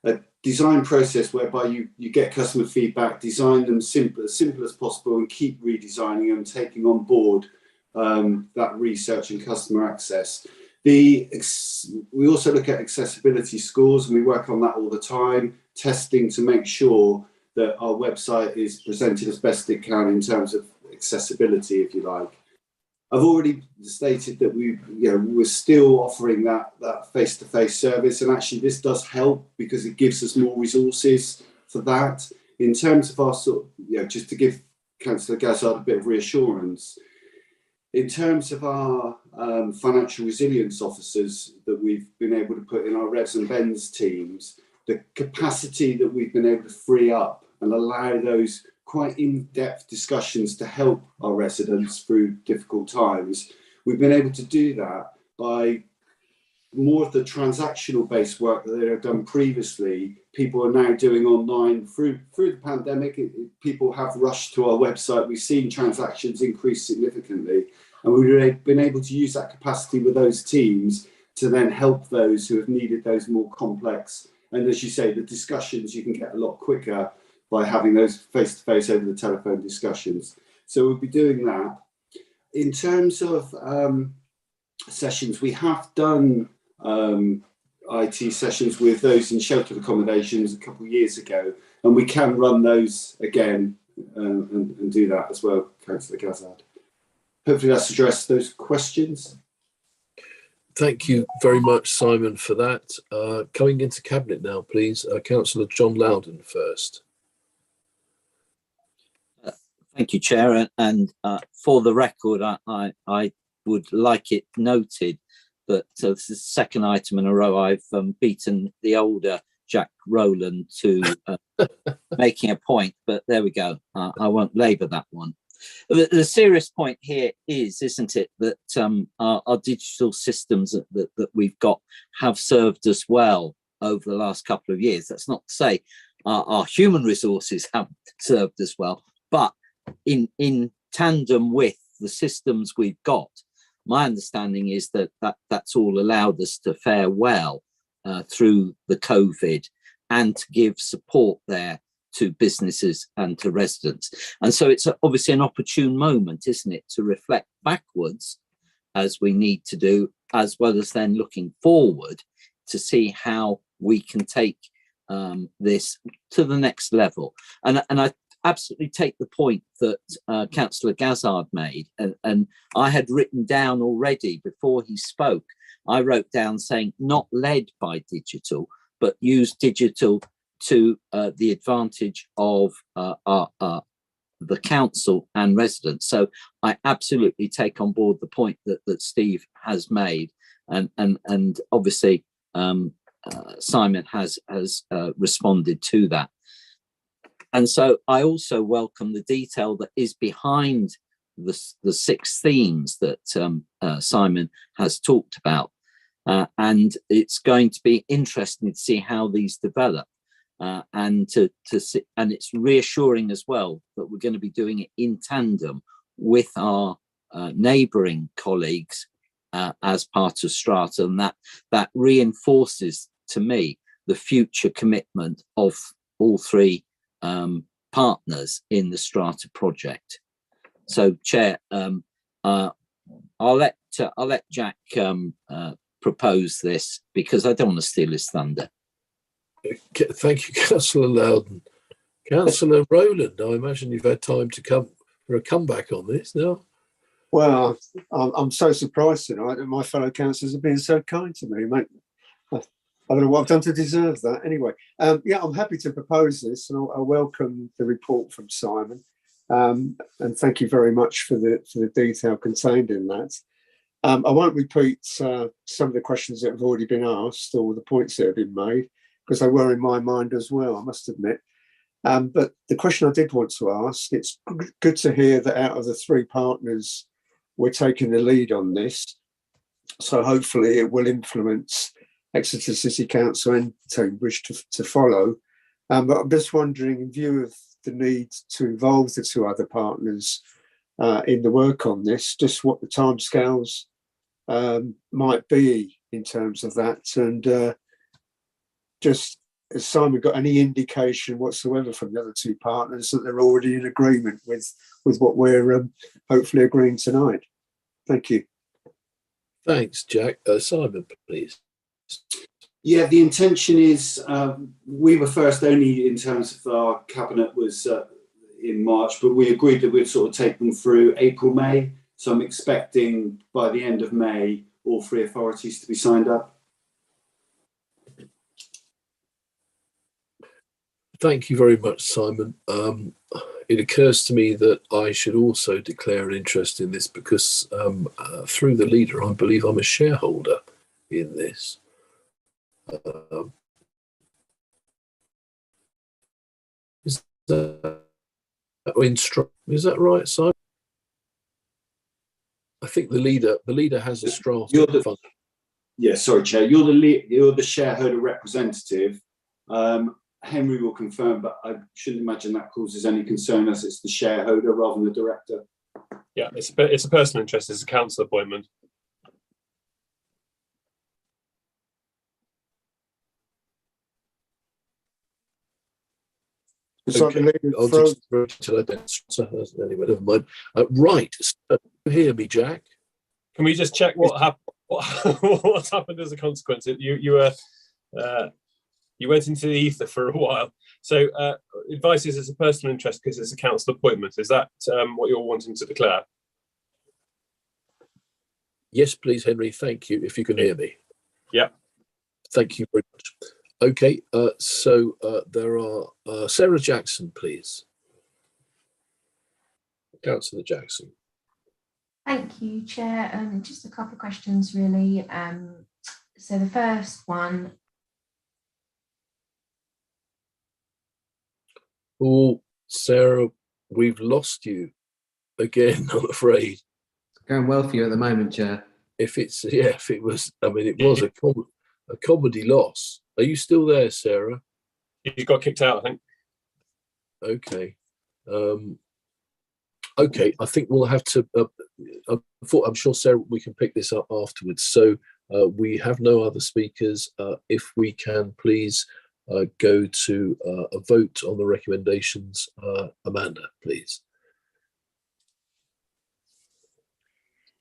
a design process whereby you get customer feedback, design them as simple as possible, and keep redesigning them, taking on board that research and customer access. We also look at accessibility scores, and we work on that all the time, testing to make sure that our website is presented as best it can in terms of accessibility, if you like. I've already stated that we're still offering that face-to-face service, and actually this does help because it gives us more resources for that. In terms of our just to give Councillor Gazzard a bit of reassurance, in terms of our financial resilience officers that we've been able to put in our Revs and Bends teams, the capacity that we've been able to free up and allow those quite in-depth discussions to help our residents through difficult times, we've been able to do that by more of the transactional based work that they have done previously. People are now doing online through the pandemic. People have rushed to our website. We've seen transactions increase significantly, and we've been able to use that capacity with those teams to then help those who have needed those more complex. And as you say, the discussions you can get a lot quicker by having those face-to-face over the telephone discussions. So we'll be doing that. In terms of sessions, we have done IT sessions with those in sheltered accommodations a couple of years ago, and we can run those again and do that as well, Councillor Gazzard. Hopefully that's addressed those questions. Thank you very much, Simon, for that. Coming into Cabinet now, please, Councillor John Loudon first. Thank you, Chair. And for the record, I would like it noted that this is the second item in a row I've beaten the older Jack Rowland to making a point, but there we go. I won't labour that one. The serious point here is, isn't it, that our digital systems that we've got have served us well over the last couple of years. That's not to say our human resources haven't served us well, but in tandem with the systems we've got, my understanding is that's all allowed us to fare well through the COVID and to give support there to businesses and to residents. And so it's obviously an opportune moment, isn't it, to reflect backwards as we need to do, as well as then looking forward to see how we can take this to the next level. And I absolutely take the point that Councillor Gazzard made, and I had written down already before he spoke. I wrote down saying not led by digital, but use digital to the advantage of the council and residents. So I absolutely take on board the point that Steve has made, and obviously Simon has responded to that. And so I also welcome the detail that is behind the 6 themes that Simon has talked about. And it's going to be interesting to see how these develop. And to see, and it's reassuring as well that we're going to be doing it in tandem with our neighbouring colleagues as part of Strata, and that reinforces to me the future commitment of all 3 partners in the Strata project. So, Chair, I'll let Jack propose this because I don't want to steal his thunder. Thank you, Councillor Loudon. Councillor Rowland, I imagine you've had time to come for a comeback on this now. Well, I'm so surprised tonight that my fellow councillors have been so kind to me, mate. I don't know what I've done to deserve that. Anyway, yeah, I'm happy to propose this, and I welcome the report from Simon. And thank you very much for the detail contained in that. I won't repeat some of the questions that have already been asked or the points that have been made, because they were in my mind as well, I must admit. But the question I did want to ask, it's good to hear that out of the 3 partners, we're taking the lead on this. So hopefully it will influence Exeter City Council and Cambridge to follow. But I'm just wondering, in view of the need to involve the 2 other partners in the work on this, just what the timescales might be in terms of that. And just, has Simon got any indication whatsoever from the other 2 partners that they're already in agreement with what we're hopefully agreeing tonight? Thank you. Thanks, Jack. Simon, please. Yeah, the intention is, we were first only in terms of our cabinet was in March, but we agreed that we'd sort of take them through April, May. So I'm expecting by the end of May, all 3 authorities to be signed up. Thank you very much, Simon. It occurs to me that I should also declare an interest in this because through the leader, I believe I'm a shareholder in this. Is that right, Simon? I think the leader has a strata fund. Yeah, sorry, Chair. You're the shareholder representative. Henry will confirm, but I shouldn't imagine that causes any concern as it's the shareholder rather than the director. Yeah, it's a personal interest. It's a council appointment. Okay. Anyway, never mind. Right, so you hear me, Jack? Can we just check what's happened as a consequence? You went into the ether for a while. So advice is it's a personal interest because it's a council appointment. Is that what you're wanting to declare? Yes, please, Henry. Thank you. If you can hear me. Yeah. Thank you very much. Okay, so there are Sarah Jackson, please. Councillor Jackson. Thank you, Chair. Just a couple of questions, really. So the first one. Oh, Sarah, we've lost you again, I'm afraid. It's going well for you at the moment, Chair. If it was, I mean, it was a comedy loss. Are you still there, Sarah? You got kicked out, I think. Okay. Okay, I think we'll have to, I'm sure, Sarah, we can pick this up afterwards. So we have no other speakers. If we can, please go to a vote on the recommendations. Amanda, please.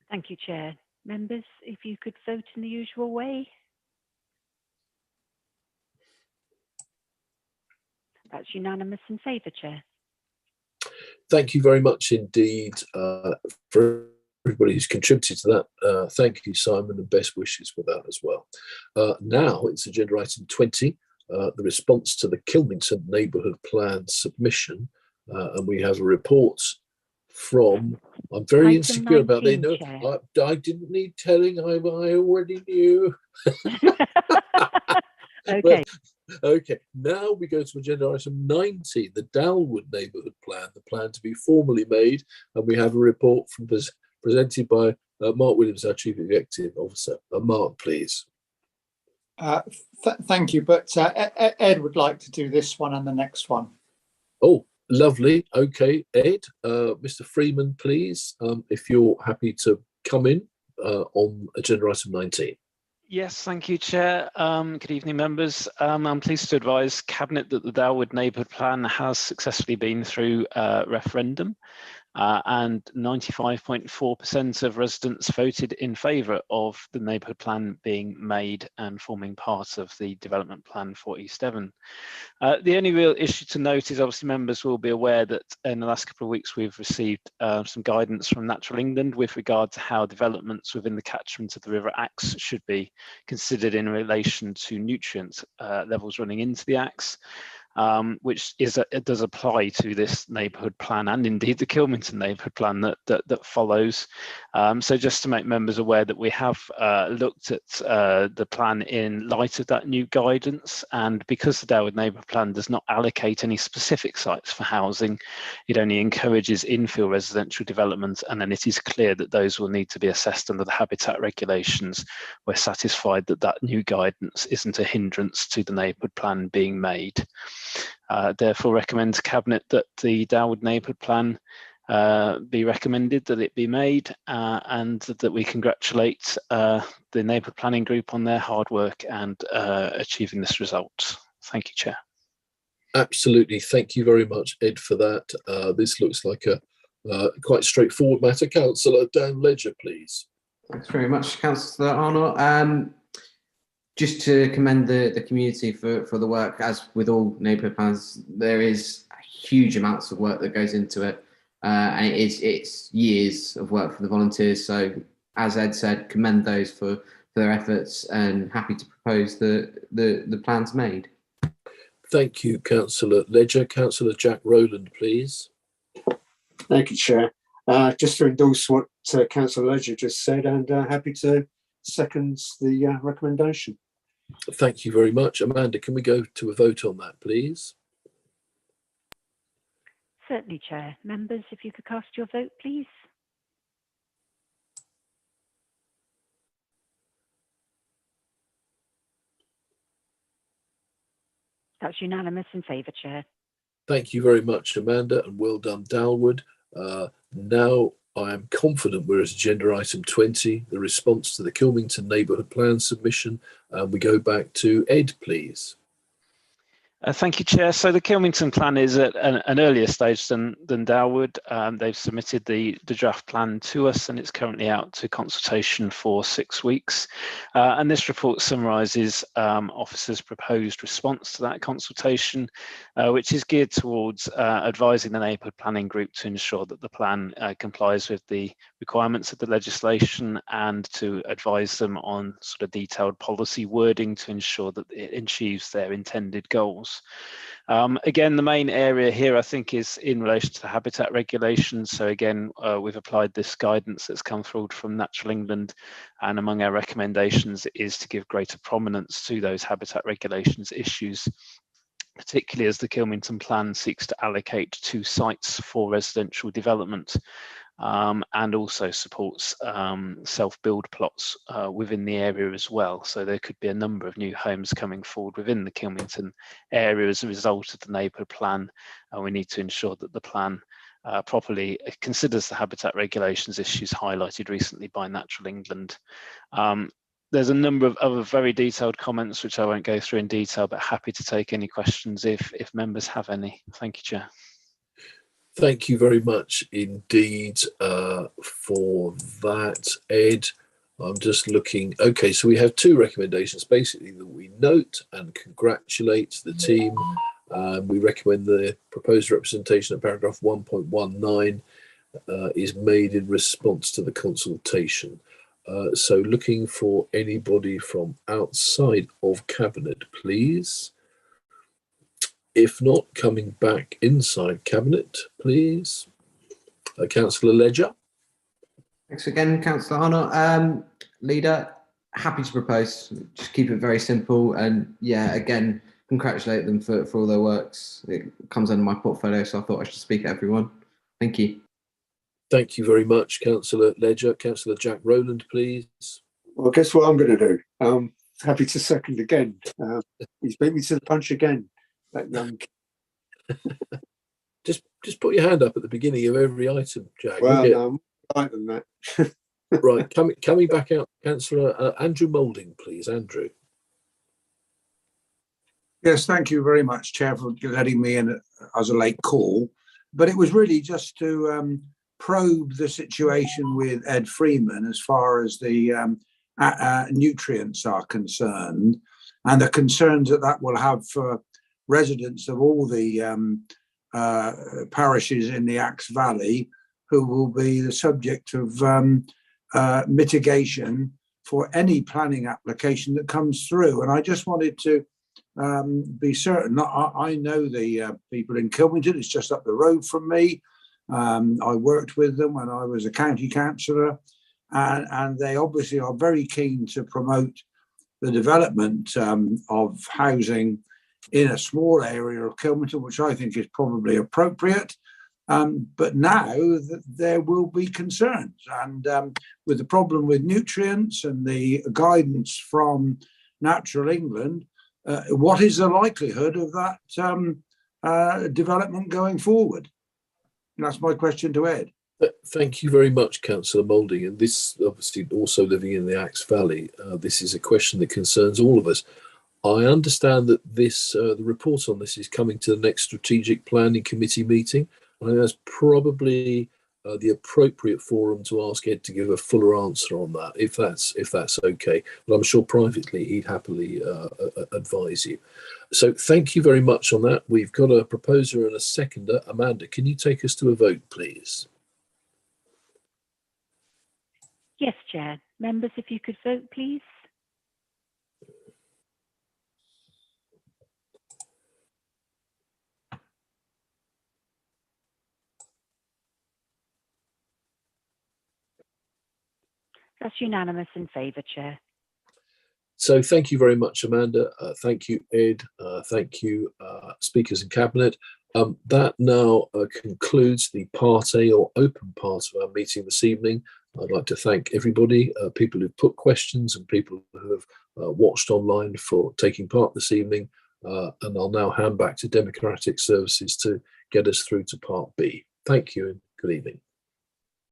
Thank you, Chair. Members, if you could vote in the usual way. That's unanimous in favour, Chair. Thank you very much indeed for everybody who's contributed to that. Thank you, Simon, and best wishes for that as well. Now it's agenda item 20, the response to the Kilmington Neighbourhood Plan submission. And we have a report from, I'm very insecure about it. No, I didn't need telling, I already knew. Okay. Okay, now we go to agenda item 90, the Dalwood Neighbourhood Plan, the plan to be formally made, and we have a report presented by Mark Williams, our Chief Executive Officer. Mark, please. Thank you, but Ed would like to do this one and the next one. Oh, lovely. Okay, Ed, Mr. Freeman, please, if you're happy to come in on agenda item 19. Yes, thank you, Chair. Good evening, members. I'm pleased to advise Cabinet that the Dalwood Neighbourhood Plan has successfully been through referendum. and 95.4% of residents voted in favour of the neighbourhood plan being made and forming part of the development plan for East Devon. The only real issue to note is obviously members will be aware that in the last couple of weeks we've received some guidance from Natural England with regard to how developments within the catchment of the River Axe should be considered in relation to nutrient levels running into the Axe. Which it does apply to this neighbourhood plan and indeed the Kilmington neighbourhood plan that follows. So just to make members aware that we have looked at the plan in light of that new guidance, and because the Dalwood neighbourhood plan does not allocate any specific sites for housing, it only encourages infill residential development, and then it is clear that those will need to be assessed under the habitat regulations. We're satisfied that that new guidance isn't a hindrance to the neighbourhood plan being made. Therefore recommend to Cabinet that the Dalwood neighbourhood plan be recommended, that it be made, and that we congratulate the neighbourhood planning group on their hard work and achieving this result. Thank you, Chair. Absolutely. Thank you very much, Ed, for that. This looks like a quite straightforward matter. Councillor Dan Ledger, please. Thanks very much, Councillor Arnott. Just to commend the community for the work. As with all neighbourhood plans, there is huge amounts of work that goes into it, and it's years of work for the volunteers. So, as Ed said, commend those for their efforts, and happy to propose the plans made. Thank you, Councillor Ledger. Councillor Jack Rowland, please. Thank you, Chair. Just to endorse what Councillor Ledger just said, and happy to second the recommendation. Thank you very much. Amanda, can we go to a vote on that, please? Certainly, Chair. Members, if you could cast your vote, please. That's unanimous in favour, Chair. Thank you very much, Amanda, and well done, Dalwood. Now I am confident we're at agenda item 20, the response to the Kilmington neighbourhood plan submission. We go back to Ed, please. Thank you, Chair. So the Kilmington plan is at an earlier stage than Dalwood. They've submitted the draft plan to us, and it's currently out to consultation for 6 weeks. And this report summarises officers' proposed response to that consultation, which is geared towards advising the neighbourhood planning group to ensure that the plan complies with the requirements of the legislation, and to advise them on sort of detailed policy wording to ensure that it achieves their intended goals. Again, the main area here, I think, is in relation to the habitat regulations. So again, we've applied this guidance that's come through from Natural England, and among our recommendations is to give greater prominence to those habitat regulations issues, particularly as the Kilmington plan seeks to allocate 2 sites for residential development. And also supports self-build plots within the area as well. So there could be a number of new homes coming forward within the Kilmington area as a result of the neighbourhood plan. And we need to ensure that the plan properly considers the habitat regulations issues highlighted recently by Natural England. There's a number of other very detailed comments, which I won't go through in detail, but happy to take any questions if members have any. Thank you, Chair. Thank you very much indeed for that, Ed. I'm just looking. Okay, so we have 2 recommendations, basically, that we note and congratulate the team. We recommend the proposed representation of paragraph 1.19 is made in response to the consultation. So looking for anybody from outside of Cabinet, please. If not, coming back inside Cabinet, please. Councillor Ledger. Thanks again, Councillor Arnott. Leader, happy to propose. Just keep it very simple, and yeah, again, congratulate them for all their works. It comes under my portfolio, so I thought I should speak to everyone. Thank you. Thank you very much, Councillor Ledger. Councillor Jack Rowland, please. Well, guess what I'm going to do? Happy to second again. He's beat me to the punch again. That young kid. just put your hand up at the beginning of every item, Jack. Well, no, I'm right than that. Right, coming back out, Councillor Andrew Moulding, please. Andrew. Yes, thank you very much, Chair, for letting me in as a late call. But it was really just to probe the situation with Ed Freeman as far as the nutrients are concerned, and the concerns that that will have for residents of all the parishes in the Axe Valley, who will be the subject of mitigation for any planning application that comes through. And I just wanted to be certain. I know the people in Kilmington, it's just up the road from me. I worked with them when I was a county councillor, and they obviously are very keen to promote the development of housing in a small area of Kilmington, which I think is probably appropriate. But now there will be concerns, and with the problem with nutrients and the guidance from Natural England, what is the likelihood of that development going forward? And that's my question to Ed. Thank you very much, Councillor Moulding. And this, obviously, also living in the Axe Valley, this is a question that concerns all of us. I understand that this, the report on this is coming to the next Strategic Planning Committee meeting. I think that's probably the appropriate forum to ask Ed to give a fuller answer on that, if that's okay. But I'm sure privately he'd happily advise you. So thank you very much on that. We've got a proposer and a seconder. Amanda, can you take us to a vote, please? Yes, Chair. Members, if you could vote, please. That's unanimous in favour, Chair. So thank you very much, Amanda. Thank you, Ed. Thank you, speakers and cabinet. That now concludes the part A, or open part of our meeting this evening. I'd like to thank everybody, people who've put questions and people who have watched online, for taking part this evening. And I'll now hand back to Democratic Services to get us through to part B. Thank you and good evening.